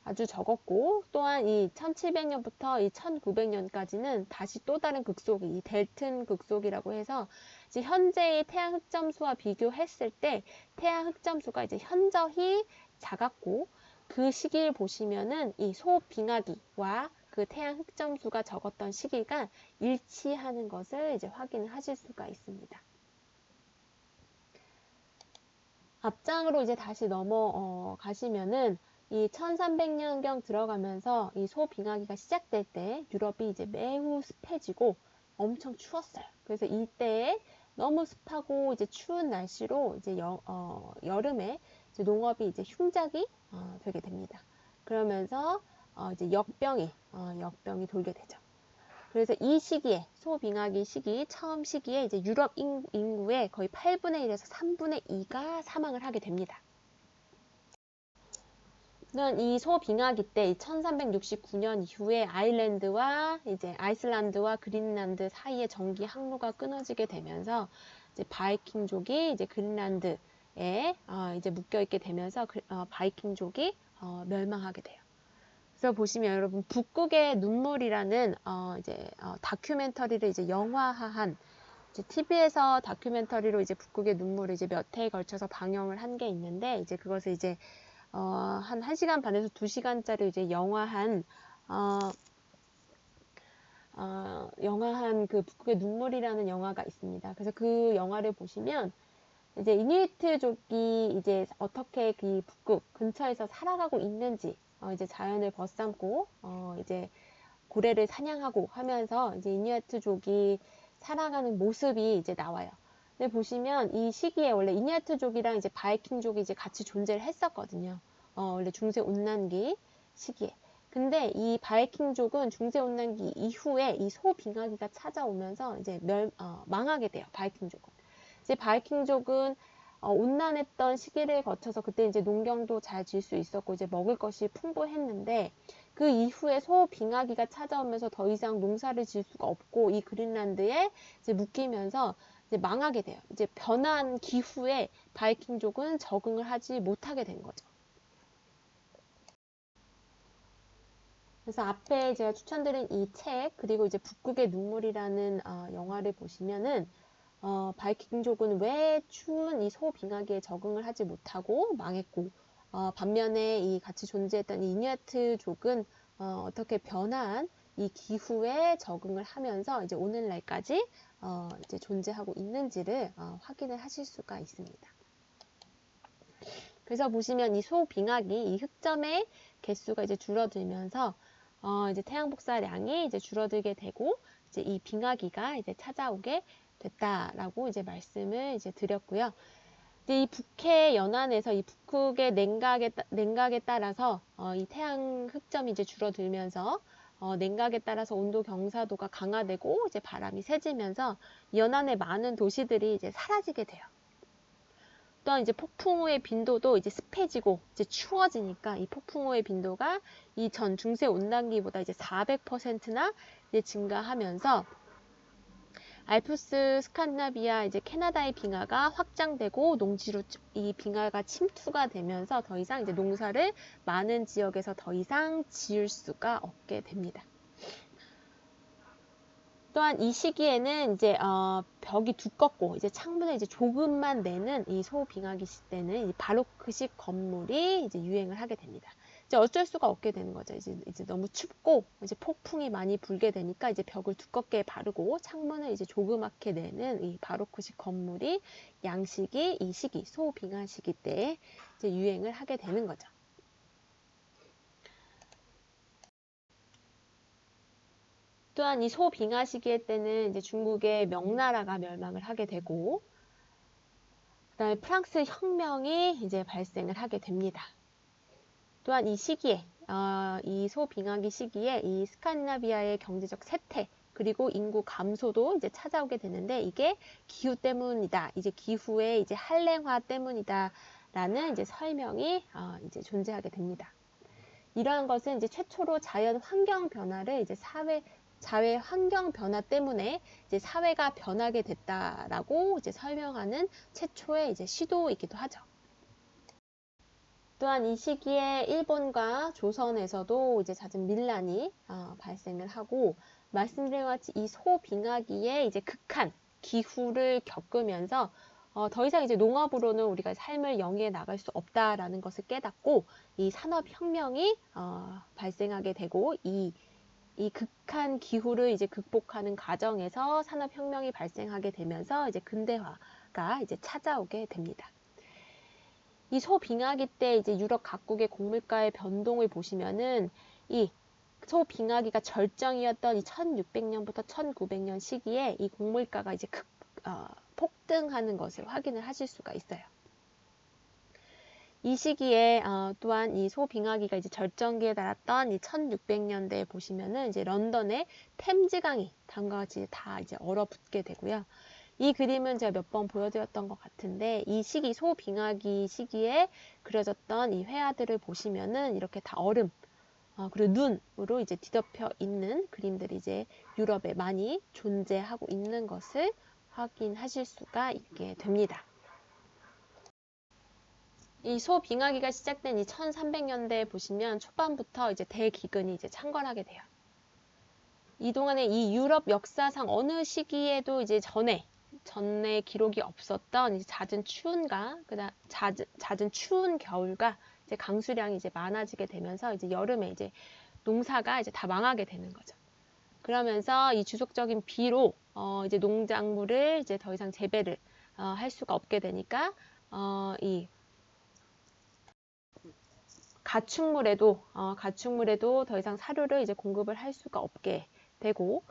아주 적었고 또한 이 1700년부터 이 1900년까지는 다시 또 다른 극소기, 이 델튼 극소기라고 해서 이제 현재의 태양 흑점수와 비교했을 때 태양 흑점수가 이제 현저히 작았고 그 시기를 보시면은 이 소빙하기와 그 태양 흑점수가 적었던 시기가 일치하는 것을 이제 확인을 하실 수가 있습니다. 앞장으로 이제 다시 넘어가시면은 이 1300년경 들어가면서 이 소빙하기가 시작될 때 유럽이 이제 매우 습해지고 엄청 추웠어요. 그래서 이때에 너무 습하고 이제 추운 날씨로 이제 여름에 이제 농업이 이제 흉작이 되게 됩니다. 그러면서 이제 역병이 돌게 되죠. 그래서 이 시기에 소빙하기 시기 처음 시기에 이제 유럽 인구의 거의 8분의 1에서 3분의 2가 사망을 하게 됩니다. 이 소빙하기 때 1369년 이후에 아이슬란드와 그린란드 사이의 전기 항로가 끊어지게 되면서 이제 바이킹족이 이제 그린란드에 이제 묶여 있게 되면서 바이킹족이 멸망하게 돼요. 그래서 보시면 여러분 북극의 눈물이라는 다큐멘터리를 이제 영화화한 이제 TV에서 다큐멘터리로 이제 북극의 눈물을 이제 몇 회에 걸쳐서 방영을 한 게 있는데 이제 그것을 이제 한 1시간 반에서 2시간짜리 이제 영화한 그 북극의 눈물이라는 영화가 있습니다. 그래서 그 영화를 보시면 이제 이누이트족이 이제 어떻게 그 북극 근처에서 살아가고 있는지 이제 자연을 벗삼고 이제 고래를 사냥하고 하면서 이제 이누이트족이 살아가는 모습이 이제 나와요. 근데 보시면 이 시기에 원래 이누이트족이랑 이제 바이킹족이 이제 같이 존재를 했었거든요. 원래 중세온난기 시기에. 근데 이 바이킹족은 중세온난기 이후에 이 소빙하기가 찾아오면서 이제 망하게 돼요. 바이킹족은. 이제 바이킹족은 온난했던 시기를 거쳐서 그때 이제 농경도 잘 질 수 있었고 이제 먹을 것이 풍부했는데 그 이후에 소빙하기가 찾아오면서 더 이상 농사를 질 수가 없고 이 그린란드에 이제 묶이면서 이제 망하게 돼요. 이제 변한 기후에 바이킹족은 적응을 하지 못하게 된 거죠. 그래서 앞에 제가 추천드린 이 책, 그리고 이제 북극의 눈물이라는 영화를 보시면은 바이킹족은 왜 추운 이 소빙하기에 적응을 하지 못하고 망했고, 반면에 이 같이 존재했던 이 이누야트족은 어떻게 변한 이 기후에 적응을 하면서 이제 오늘날까지 이제 존재하고 있는지를 확인을 하실 수가 있습니다. 그래서 보시면 이 소빙하기, 이 흑점의 개수가 이제 줄어들면서 이제 태양 복사량이 이제 줄어들게 되고 이제 이 빙하기가 이제 찾아오게 됐다라고 이제 말씀을 이제 드렸고요. 이제 이 북해 연안에서 이 북극의 냉각에 따라서 이 태양 흑점이 이제 줄어들면서 냉각에 따라서 온도 경사도가 강화되고 이제 바람이 세지면서 연안의 많은 도시들이 이제 사라지게 돼요. 또한 이제 폭풍우의 빈도도 이제 습해지고 이제 추워지니까 이 폭풍우의 빈도가 이 전 중세 온난기보다 이제 400%나 이제 증가하면서 알프스 스칸디나비아 이제 캐나다의 빙하가 확장되고 농지로 이 빙하가 침투가 되면서 더 이상 이제 농사를 많은 지역에서 더 이상 지을 수가 없게 됩니다. 또한 이 시기에는 이제 벽이 두껍고 이제 창문을 이제 조금만 내는 이 소빙하기 시대는 이 바로크식 건물이 이제 유행을 하게 됩니다. 이제 어쩔 수가 없게 되는 거죠. 이제 너무 춥고 이제 폭풍이 많이 불게 되니까 이제 벽을 두껍게 바르고 창문을 이제 조그맣게 내는 이 바로크식 건물이 양식이 이 시기 소빙하 시기 때에 이제 유행을 하게 되는 거죠. 또한 이 소빙하 시기에 때는 이제 중국의 명나라가 멸망을 하게 되고 그다음에 프랑스 혁명이 이제 발생을 하게 됩니다. 또한 이 시기에 이 소빙하기 시기에 이 스칸디나비아의 경제적 쇠퇴 그리고 인구 감소도 이제 찾아오게 되는데 이게 기후 때문이다. 이제 기후의 이제 한랭화 때문이다라는 이제 설명이 이제 존재하게 됩니다. 이러한 것은 이제 최초로 자연 환경 변화를 이제 사회 환경 변화 때문에 이제 사회가 변하게 됐다라고 이제 설명하는 최초의 이제 시도이기도 하죠. 또한 이 시기에 일본과 조선에서도 이제 잦은 밀란이 발생을 하고 말씀드린 것 같이 이 소빙하기에 이제 극한 기후를 겪으면서 더 이상 이제 농업으로는 우리가 삶을 영위해 나갈 수 없다라는 것을 깨닫고 이 산업혁명이 발생하게 되고 이 극한 기후를 이제 극복하는 과정에서 산업혁명이 발생하게 되면서 이제 근대화가 이제 찾아오게 됩니다. 이 소빙하기 때 이제 유럽 각국의 곡물가의 변동을 보시면은 이 소빙하기가 절정이었던 이 1600년부터 1900년 시기에 이 곡물가가 이제 폭등하는 것을 확인을 하실 수가 있어요. 이 시기에 또한 이 소빙하기가 이제 절정기에 달았던 이 1600년대에 보시면은 이제 런던의 템즈강이 다음과 같이 다 이제 얼어붙게 되고요. 이 그림은 제가 몇 번 보여드렸던 것 같은데 이 시기 소빙하기 시기에 그려졌던 이 회화들을 보시면은 이렇게 다 얼음 그리고 눈으로 이제 뒤덮여 있는 그림들이 이제 유럽에 많이 존재하고 있는 것을 확인하실 수가 있게 됩니다. 이 소빙하기가 시작된 이 1300년대에 보시면 초반부터 이제 대기근이 이제 창궐하게 돼요. 이 동안에 이 유럽 역사상 어느 시기에도 이제 전에 기록이 없었던 이제 잦은 추운가, 그다음 잦은 추운 겨울과 이제 강수량이 이제 많아지게 되면서 이제 여름에 이제 농사가 이제 다 망하게 되는 거죠. 그러면서 이 지속적인 비로 이제 농작물을 이제 더 이상 재배를 할 수가 없게 되니까 이 가축물에도 더 이상 사료를 이제 공급을 할 수가 없게 되고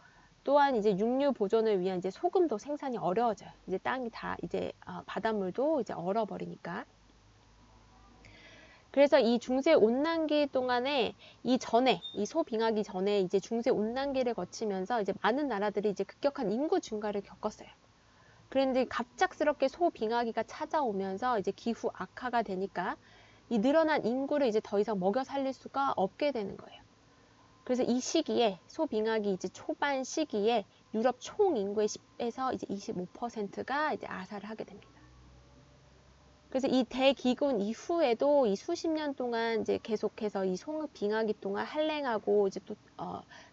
또한 이제 육류 보존을 위한 이제 소금도 생산이 어려워져요. 이제 땅이 다 이제 바닷물도 이제 얼어버리니까. 그래서 이 중세 온난기 동안에 이 소빙하기 전에 이제 중세 온난기를 거치면서 이제 많은 나라들이 이제 급격한 인구 증가를 겪었어요. 그런데 갑작스럽게 소빙하기가 찾아오면서 이제 기후 악화가 되니까 이 늘어난 인구를 이제 더 이상 먹여 살릴 수가 없게 되는 거예요. 그래서 이 시기에 소빙하기 이제 초반 시기에 유럽 총 인구의 10에서 이제 25%가 이제 아사를 하게 됩니다. 그래서 이 대기근 이후에도 이 수십 년 동안 이제 계속해서 이 소빙하기 동안 한랭하고 이제 또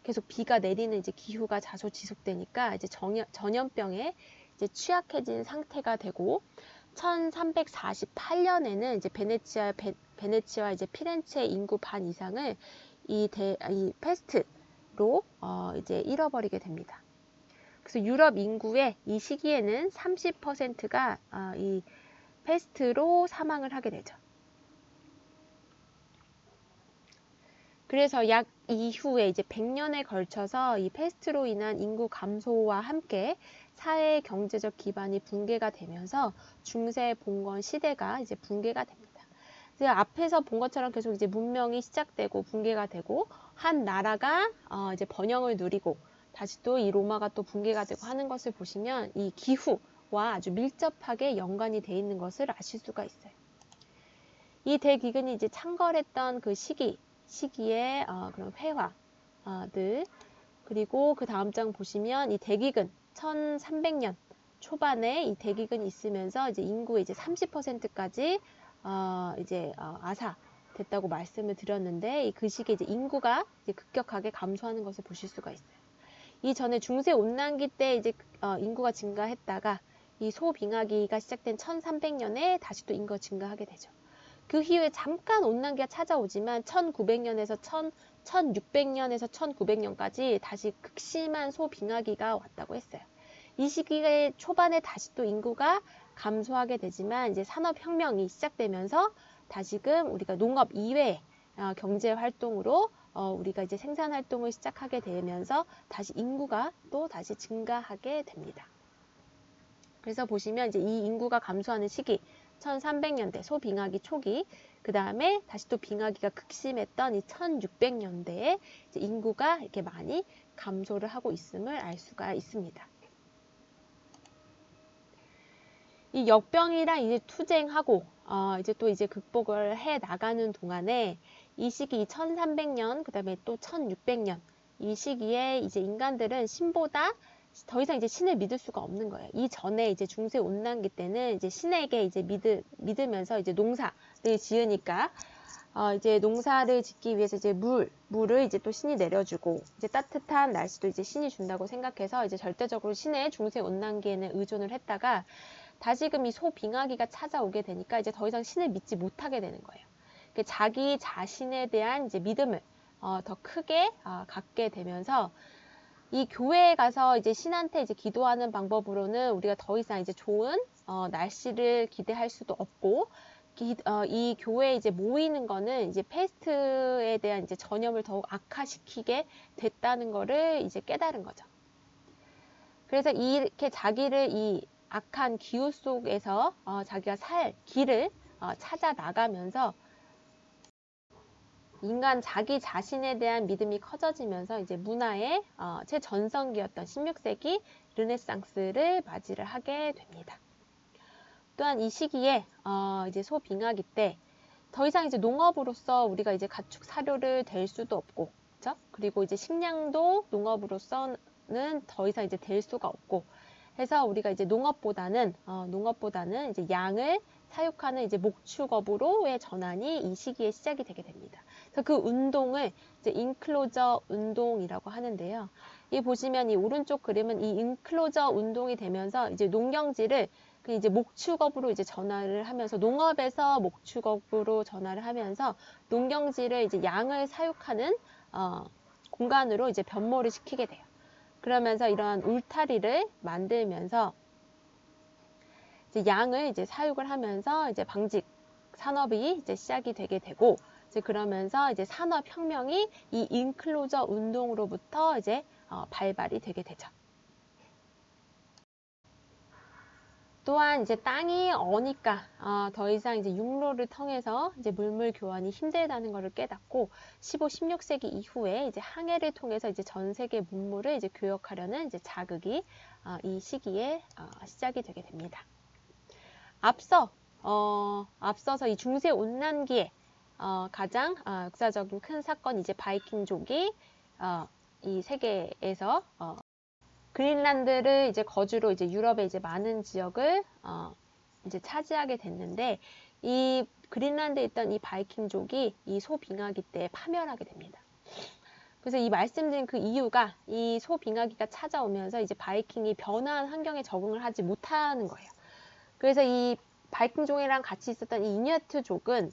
계속 비가 내리는 이제 기후가 자주 지속되니까 이제 전염병에 이제 취약해진 상태가 되고 1348년에는 이제 베네치아 이제 피렌체 인구 반 이상을 이 페스트로 이제 잃어버리게 됩니다. 그래서 유럽 인구의 이 시기에는 30%가 이 페스트로 사망을 하게 되죠. 그래서 약 이후에 이제 100년에 걸쳐서 이 페스트로 인한 인구 감소와 함께 사회 경제적 기반이 붕괴가 되면서 중세 봉건 시대가 이제 붕괴가 됩니다. 그래서 앞에서 본 것처럼 계속 이제 문명이 시작되고 붕괴가 되고 한 나라가 이제 번영을 누리고 다시 또 이 로마가 또 붕괴가 되고 하는 것을 보시면 이 기후와 아주 밀접하게 연관이 되어 있는 것을 아실 수가 있어요. 이 대기근이 이제 창궐했던 그 시기의 그런 회화들 그리고 그 다음 장 보시면 이 대기근 1300년 초반에 이 대기근이 있으면서 이제 인구의 이제 30%까지 아사 됐다고 말씀을 드렸는데 그 시기에 이제 인구가 이제 급격하게 감소하는 것을 보실 수가 있어요. 이전에 중세 온난기 때 이제 인구가 증가했다가 이 소빙하기가 시작된 1300년에 다시 또 인구가 증가하게 되죠. 그 이후에 잠깐 온난기가 찾아오지만 1900년에서 1600년에서 1900년까지 다시 극심한 소빙하기가 왔다고 했어요. 이 시기의 초반에 다시 또 인구가 감소하게 되지만 이제 산업혁명이 시작되면서 다시금 우리가 농업 이외의 경제 활동으로 우리가 이제 생산 활동을 시작하게 되면서 다시 인구가 또 다시 증가하게 됩니다. 그래서 보시면 이제 이 인구가 감소하는 시기 1300년대 소빙하기 초기 그 다음에 다시 또 빙하기가 극심했던 이 1600년대에 이제 인구가 이렇게 많이 감소를 하고 있음을 알 수가 있습니다. 이 역병이랑 이제 투쟁하고 이제 또 이제 극복을 해 나가는 동안에 이 시기 1300년 그다음에 또 1600년 이 시기에 이제 인간들은 신보다 더 이상 이제 신을 믿을 수가 없는 거예요. 이 전에 이제 중세 온난기 때는 이제 신에게 이제 믿으면서 이제 농사를 지으니까 이제 농사를 짓기 위해서 이제 물을 이제 또 신이 내려주고 이제 따뜻한 날씨도 이제 신이 준다고 생각해서 이제 절대적으로 신의 중세 온난기에는 의존을 했다가 다시금 이 소빙하기가 찾아오게 되니까 이제 더 이상 신을 믿지 못하게 되는 거예요. 자기 자신에 대한 이제 믿음을 더 크게 갖게 되면서 이 교회에 가서 이제 신한테 이제 기도하는 방법으로는 우리가 더 이상 이제 좋은 날씨를 기대할 수도 없고 이 교회에 이제 모이는 거는 이제 페스트에 대한 이제 전염을 더욱 악화시키게 됐다는 거를 이제 깨달은 거죠. 그래서 이렇게 자기를 이 악한 기후 속에서 자기가 살 길을 찾아 나가면서 인간 자기 자신에 대한 믿음이 커져지면서 이제 문화의 최전성기였던 16세기 르네상스를 맞이를 하게 됩니다. 또한 이 시기에 이제 소빙하기 때 더 이상 이제 농업으로서 우리가 이제 가축 사료를 댈 수도 없고, 그렇죠? 그리고 이제 식량도 농업으로서는 더 이상 이제 댈 수가 없고, 해서 우리가 이제 농업보다는 이제 양을 사육하는 이제 목축업으로의 전환이 이 시기에 시작이 되게 됩니다. 그래서 그 운동을 이제 인클로저 운동이라고 하는데요. 이 보시면 이 오른쪽 그림은 이 인클로저 운동이 되면서 이제 농경지를 이제 목축업으로 이제 전환을 하면서 농업에서 목축업으로 전환을 하면서 농경지를 이제 양을 사육하는 공간으로 이제 변모를 시키게 돼요. 그러면서 이러한 울타리를 만들면서 이제 양을 이제 사육을 하면서 이제 방직 산업이 이제 시작이 되게 되고 이제 그러면서 이제 산업혁명이 이 인클로저 운동으로부터 이제 발발이 되게 되죠. 또한 이제 땅이 어니까 더 이상 이제 육로를 통해서 이제 물물 교환이 힘들다는 것을 깨닫고 15, 16세기 이후에 이제 항해를 통해서 이제 전 세계 문물을 이제 교역하려는 이제 자극이 이 시기에 시작이 되게 됩니다. 앞서서 이 중세 온난기에 가장 역사적인 큰 사건 이제 바이킹족이 이 세계에서 그린란드를 이제 거주로 이제 유럽의 이제 많은 지역을 이제 차지하게 됐는데 이 그린란드에 있던 이 바이킹족이 이 소빙하기 때 파멸하게 됩니다. 그래서 이 말씀드린 그 이유가 이 소빙하기가 찾아오면서 이제 바이킹이 변화한 환경에 적응을 하지 못하는 거예요. 그래서 이 바이킹족이랑 같이 있었던 이 이뉴이트족은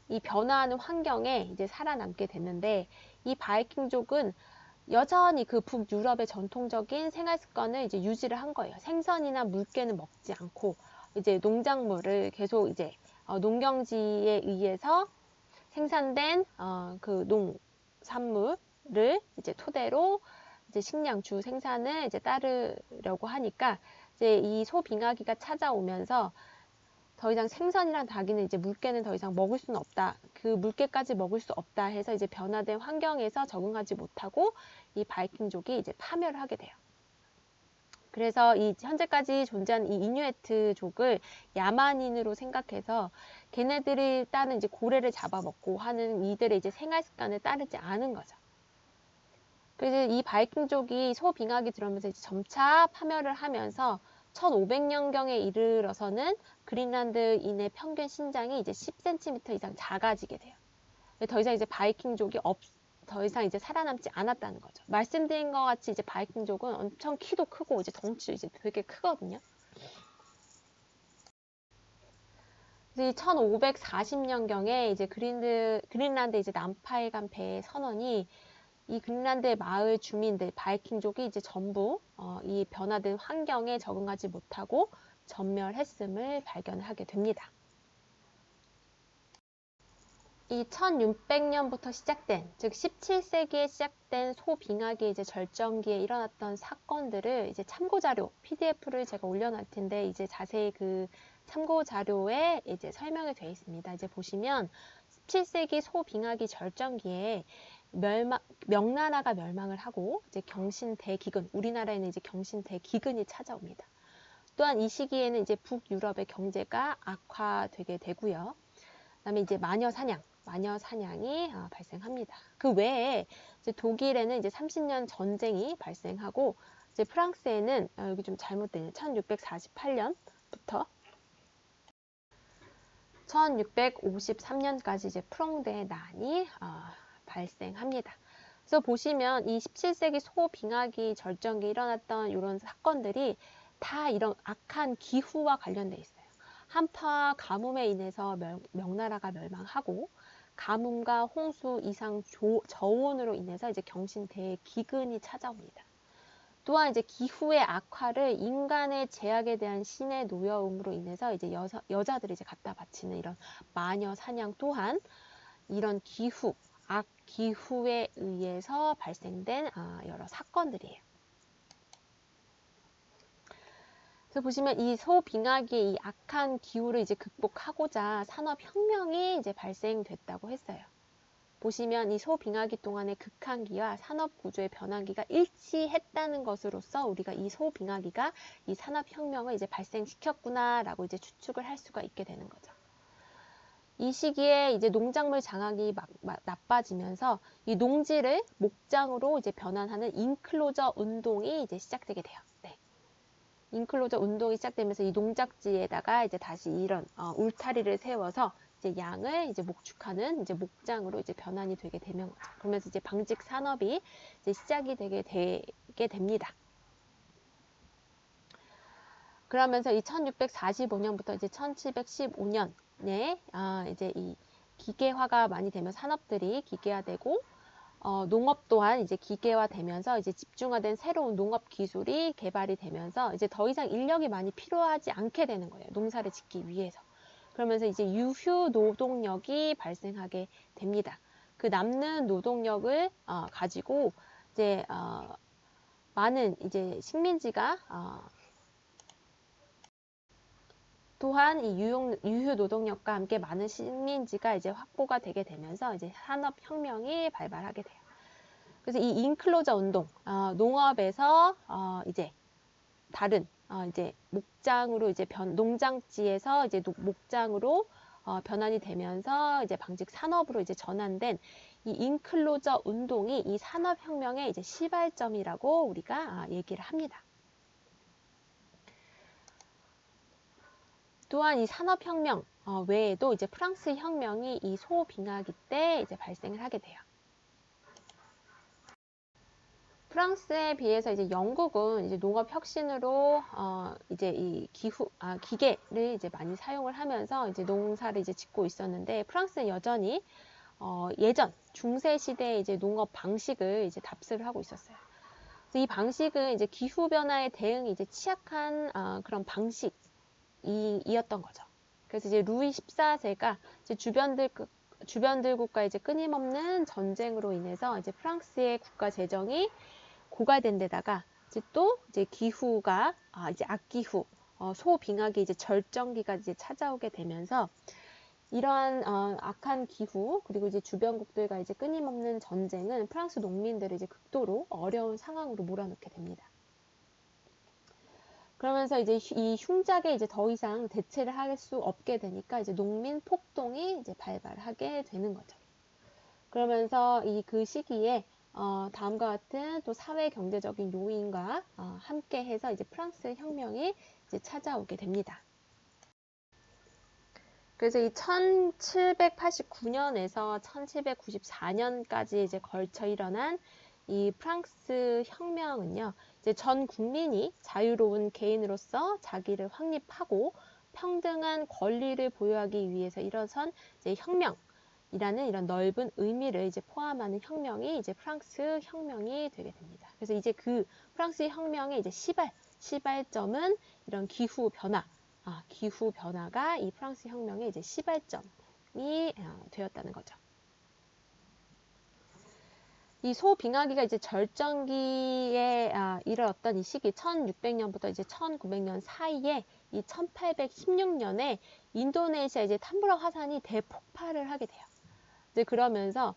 이 변화하는 환경에 이제 살아남게 됐는데 이 바이킹족은 여전히 그 북유럽의 전통적인 생활 습관을 이제 유지를 한 거예요. 생선이나 물개는 먹지 않고 이제 농작물을 계속 이제 농경지에 의해서 생산된 그 농산물을 이제 토대로 이제 식량 주 생산을 이제 따르려고 하니까 이제 이 소빙하기가 찾아오면서 더 이상 생선이랑 닭이는 이제 물개는 더 이상 먹을 수는 없다. 그 물개까지 먹을 수 없다 해서 이제 변화된 환경에서 적응하지 못하고 이 바이킹족이 이제 파멸을 하게 돼요. 그래서 이 현재까지 존재하는 이 이뉴이트족을 야만인으로 생각해서 걔네들이 따는 이제 고래를 잡아먹고 하는 이들의 이제 생활 습관을 따르지 않은 거죠. 그래서 이 바이킹족이 소빙하기 들어오면서 이제 점차 파멸을 하면서 1500년경에 이르러서는 그린란드인의 평균 신장이 이제 10cm 이상 작아지게 돼요. 더 이상 이제 바이킹족이 더 이상 이제 살아남지 않았다는 거죠. 말씀드린 것 같이 이제 바이킹족은 엄청 키도 크고 이제 덩치도 이제 되게 크거든요. 그래서 이 1540년경에 이제 그린란드 이제 남파해간 배의 선원이 이 그린란드의 마을 주민들, 바이킹족이 이제 전부 이 변화된 환경에 적응하지 못하고 전멸했음을 발견하게 됩니다. 이 1600년부터 시작된, 즉 17세기에 시작된 소빙하기 이제 절정기에 일어났던 사건들을 이제 참고 자료, PDF를 제가 올려놓을 텐데 이제 자세히 그 참고 자료에 이제 설명이 되어 있습니다. 이제 보시면 17세기 소빙하기 절정기에 명나라가 멸망을 하고 이제 경신대기근, 우리나라에는 이제 경신대기근이 찾아옵니다. 또한 이 시기에는 이제 북유럽의 경제가 악화되게 되고요. 그다음에 이제 마녀 사냥이 발생합니다. 그 외에 이제 독일에는 이제 30년 전쟁이 발생하고 이제 프랑스에는 여기 좀 잘못되네. 1648년부터 1653년까지 이제 프롱데 난이 발생합니다. 그래서 보시면 이 17세기 소빙하기 절정기에 일어났던 이런 사건들이 다 이런 악한 기후와 관련돼 있어요. 한파 가뭄에 인해서 명나라가 멸망하고 가뭄과 홍수 이상 저온으로 인해서 이제 경신대기근이 찾아옵니다. 또한 이제 기후의 악화를 인간의 제약에 대한 신의 노여움으로 인해서 이제 여자들이 이제 갖다 바치는 이런 마녀 사냥 또한 이런 악기후에 의해서 발생된 여러 사건들이에요. 그래서 보시면 이 소빙하기의 이 악한 기후를 이제 극복하고자 산업혁명이 이제 발생됐다고 했어요. 보시면 이 소빙하기 동안의 극한기와 산업구조의 변환기가 일치했다는 것으로서 우리가 이 소빙하기가 이 산업혁명을 이제 발생시켰구나라고 이제 추측을 할 수가 있게 되는 거죠. 이 시기에 이제 농작물 장악이 나빠지면서 이 농지를 목장으로 이제 변환하는 인클로저 운동이 이제 시작되게 돼요. 네. 인클로저 운동이 시작되면서 이 농작지에다가 이제 다시 이런 울타리를 세워서 이제 양을 이제 목축하는 이제 목장으로 이제 변환이 되게 되면 그러면서 이제 방직 산업이 이제 시작이 되게 됩니다. 그러면서 이 1645년부터 이제 1715년에 이제 이 기계화가 많이 되면 산업들이 기계화되고 농업 또한 이제 기계화되면서 이제 집중화된 새로운 농업 기술이 개발이 되면서 이제 더 이상 인력이 많이 필요하지 않게 되는 거예요. 농사를 짓기 위해서. 그러면서 이제 유휴 노동력이 발생하게 됩니다. 그 남는 노동력을 가지고 이제 많은 이제 식민지가 또한 이 유휴 노동력과 함께 많은 식민지가 이제 확보가 되게 되면서 이제 산업혁명이 발발하게 돼요. 그래서 이 인클로저 운동, 농업에서 이제 다른 이제 목장으로 이제 농장지에서 이제 목장으로 변환이 되면서 이제 방직 산업으로 이제 전환된 이 인클로저 운동이 이 산업혁명의 이제 시발점이라고 우리가 얘기를 합니다. 또한 이 산업혁명 외에도 이제 프랑스 혁명이 이 소빙하기 때 이제 발생을 하게 돼요. 프랑스에 비해서 이제 영국은 이제 농업 혁신으로 이제 이 기계를 이제 많이 사용을 하면서 이제 농사를 이제 짓고 있었는데 프랑스는 여전히 예전 중세 시대의 이제 농업 방식을 이제 답습을 하고 있었어요. 그래서 이 방식은 이제 기후 변화에 대응이 이제 취약한 그런 방식이었던 거죠. 그래서 이제 루이 14세가 이제 주변들국과 이제 끊임없는 전쟁으로 인해서 이제 프랑스의 국가 재정이 고갈된 데다가 이제 또 이제 기후가 이제 악기후, 소빙하기 이제 절정기가 이제 찾아오게 되면서 이러한 악한 기후 그리고 이제 주변국들과 이제 끊임없는 전쟁은 프랑스 농민들을 이제 극도로 어려운 상황으로 몰아넣게 됩니다. 그러면서 이제 이 흉작에 이제 더 이상 대체를 할 수 없게 되니까 이제 농민 폭동이 이제 발발하게 되는 거죠. 그러면서 그 시기에 다음과 같은 또 사회 경제적인 요인과 함께 해서 이제 프랑스 혁명이 이제 찾아오게 됩니다. 그래서 이 1789년에서 1794년까지 이제 걸쳐 일어난 이 프랑스 혁명은요, 이제 전 국민이 자유로운 개인으로서 자기를 확립하고 평등한 권리를 보유하기 위해서 일어선 이제 혁명이라는 이런 넓은 의미를 이제 포함하는 혁명이 이제 프랑스 혁명이 되게 됩니다. 그래서 이제 그 프랑스 혁명의 이제 시발점은 이런 기후 변화가 이 프랑스 혁명의 이제 시발점이 되었다는 거죠. 이 소빙하기가 이제 절정기에 이르렀던 이 시기 1600년부터 이제 1900년 사이에 이 1816년에 인도네시아 이제 탐브라 화산이 대폭발을 하게 돼요. 이제 그러면서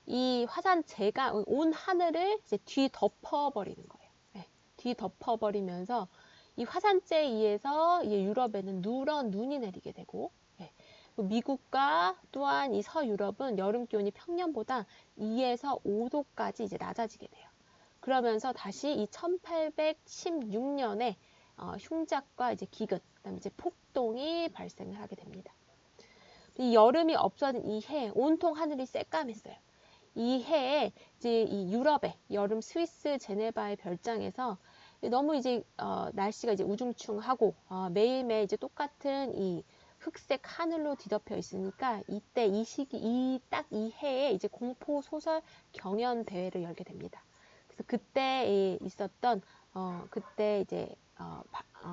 이 화산재가 온 하늘을 이제 뒤덮어버리는 거예요. 네, 뒤덮어버리면서 이 화산재에 의해서 유럽에는 누런 눈이 내리게 되고 미국과 또한 이 서유럽은 여름 기온이 평년보다 2에서 5도까지 이제 낮아지게 돼요. 그러면서 다시 이 1816년에 흉작과 이제 기근, 그다음에 이제 폭동이 발생을 하게 됩니다. 이 여름이 없어진 이 해 온통 하늘이 새까맸어요. 이 해에 이제 이 유럽의 여름 스위스 제네바의 별장에서 너무 이제 날씨가 이제 우중충하고 매일매일 이제 똑같은 이 흑색 하늘로 뒤덮여 있으니까 이때 이 시기 딱 이 해에 이제 공포 소설 경연 대회를 열게 됩니다. 그래서 그때 있었던 그때 이제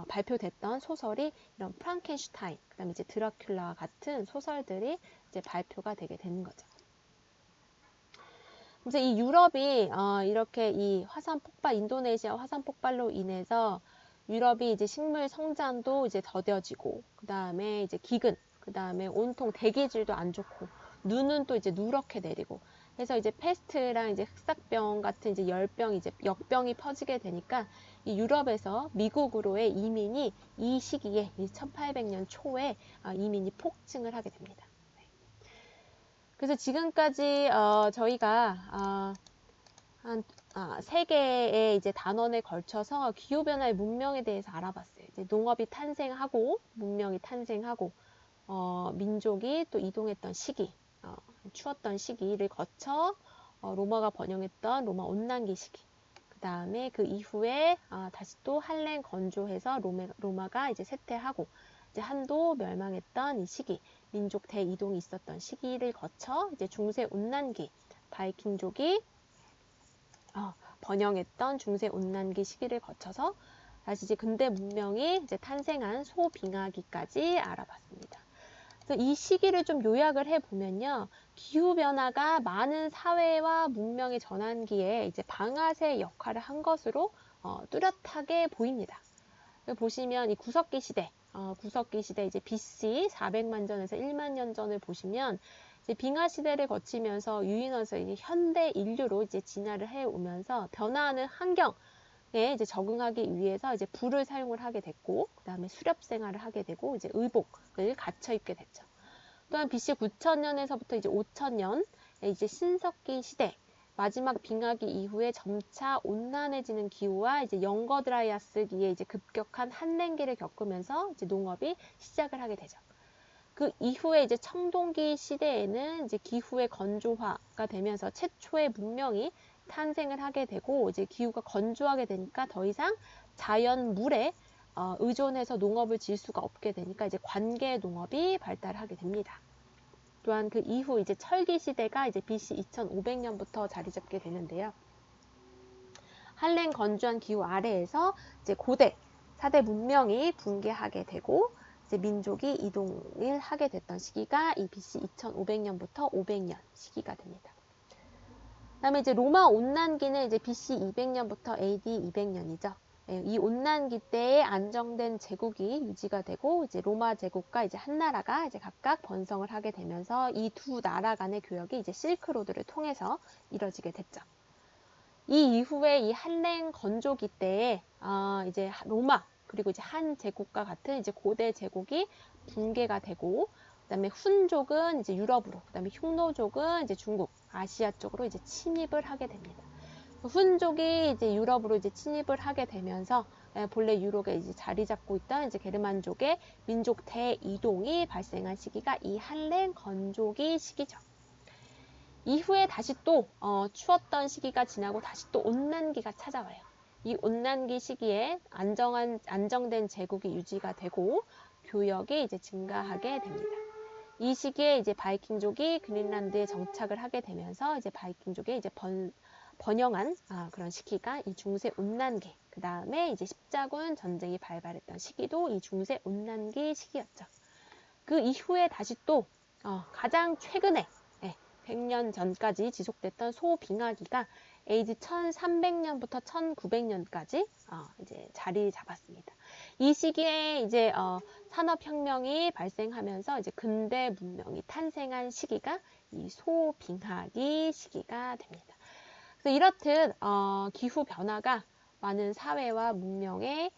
발표됐던 소설이 이런 프랑켄슈타인, 그다음에 이제 드라큘라와 같은 소설들이 이제 발표가 되게 되는 거죠. 이제 이 유럽이 이렇게 이 인도네시아 화산 폭발로 인해서 유럽이 이제 식물 성장도 이제 더뎌지고, 그 다음에 이제 기근, 그 다음에 온통 대기질도 안 좋고, 눈은 또 이제 누렇게 내리고, 해서 이제 페스트랑 이제 흑사병 같은 이제 역병이 퍼지게 되니까 이 유럽에서 미국으로의 이민이 이 시기에, 이 1800년 초에 이민이 폭증을 하게 됩니다. 그래서 지금까지 저희가 한 3개의 이제 단원에 걸쳐서 기후변화의 문명에 대해서 알아봤어요. 이제 농업이 탄생하고, 문명이 탄생하고, 민족이 또 이동했던 시기, 추웠던 시기를 거쳐 로마가 번영했던 로마 온난기 시기. 그 다음에 그 이후에 다시 또 한랭 건조해서 로마가 이제 쇠퇴하고, 이제 한도 멸망했던 이 시기, 민족 대이동이 있었던 시기를 거쳐 이제 중세 온난기, 바이킹족이 번영했던 중세 온난기 시기를 거쳐서 다시 이제 근대 문명이 이제 탄생한 소빙하기까지 알아봤습니다. 그래서 이 시기를 좀 요약을 해보면요. 기후변화가 많은 사회와 문명의 전환기에 이제 방아쇠 역할을 한 것으로 뚜렷하게 보입니다. 보시면 이 구석기 시대 이제 BC 400만 전에서 1만 년 전을 보시면 이제 빙하 시대를 거치면서 유인원서 이제 현대 인류로 이제 진화를 해 오면서 변화하는 환경에 이제 적응하기 위해서 이제 불을 사용을 하게 됐고, 그다음에 수렵 생활을 하게 되고, 이제 의복을 갖춰 입게 됐죠. 또한 BC 9000년에서부터 이제 5000년 이제 신석기 시대 마지막 빙하기 이후에 점차 온난해지는 기후와 이제 영거 드라이아스기에 이제 급격한 한랭기를 겪으면서 이제 농업이 시작을 하게 되죠. 그 이후에 이제 청동기 시대에는 이제 기후의 건조화가 되면서 최초의 문명이 탄생을 하게 되고, 이제 기후가 건조하게 되니까 더 이상 자연 물에 의존해서 농업을 지을 수가 없게 되니까 이제 관계 농업이 발달하게 됩니다. 또한 그 이후 이제 철기 시대가 이제 BC 2500년부터 자리 잡게 되는데요. 한랭 건조한 기후 아래에서 이제 고대 4대 문명이 붕괴하게 되고, 이제 민족이 이동을 하게 됐던 시기가 이 BC 2500년부터 500년 시기가 됩니다. 그다음에 이제 로마 온난기는 이제 BC 200년부터 AD 200년이죠. 이 온난기 때에 안정된 제국이 유지가 되고, 이제 로마 제국과 이제 한나라가 이제 각각 번성을 하게 되면서 이 두 나라 간의 교역이 이제 실크로드를 통해서 이뤄지게 됐죠. 이 이후에 이 한랭 건조기 때에 이제 로마 그리고 이제 한 제국과 같은 이제 고대 제국이 붕괴가 되고, 그다음에 훈족은 이제 유럽으로, 그다음에 흉노족은 이제 중국, 아시아 쪽으로 이제 침입을 하게 됩니다. 훈족이 이제 유럽으로 이제 침입을 하게 되면서 본래 유럽에 이제 자리 잡고 있던 이제 게르만족의 민족 대이동이 발생한 시기가 이 한랭 건조기 시기죠. 이후에 다시 또 추웠던 시기가 지나고 다시 또 온난기가 찾아와요. 이 온난기 시기에 안정된 제국이 유지가 되고 교역이 이제 증가하게 됩니다. 이 시기에 이제 바이킹족이 그린란드에 정착을 하게 되면서 이제 바이킹족의 이제 번영한 그런 시기가 이 중세 온난기, 그 다음에 이제 십자군 전쟁이 발발했던 시기도 이 중세 온난기 시기였죠. 그 이후에 다시 또 가장 최근에 100년 전까지 지속됐던 소빙하기가 AD 1300년부터 1900년까지 이제 자리 잡았습니다. 이 시기에 이제 산업혁명이 발생하면서 이제 근대 문명이 탄생한 시기가 이 소빙하기 시기가 됩니다. 그래서 이렇듯 기후 변화가 많은 사회와 문명의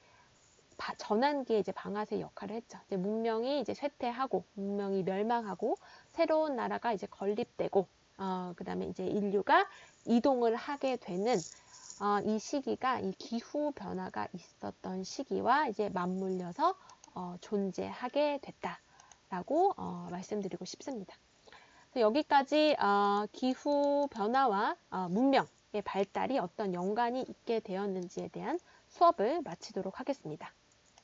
전환기에 이제 방아쇠 역할을 했죠. 이제 문명이 이제 쇠퇴하고, 문명이 멸망하고, 새로운 나라가 이제 건립되고, 그 다음에 이제 인류가 이동을 하게 되는 이 시기가 이 기후 변화가 있었던 시기와 이제 맞물려서 존재하게 됐다라고 말씀드리고 싶습니다. 여기까지 기후 변화와 문명의 발달이 어떤 연관이 있게 되었는지에 대한 수업을 마치도록 하겠습니다.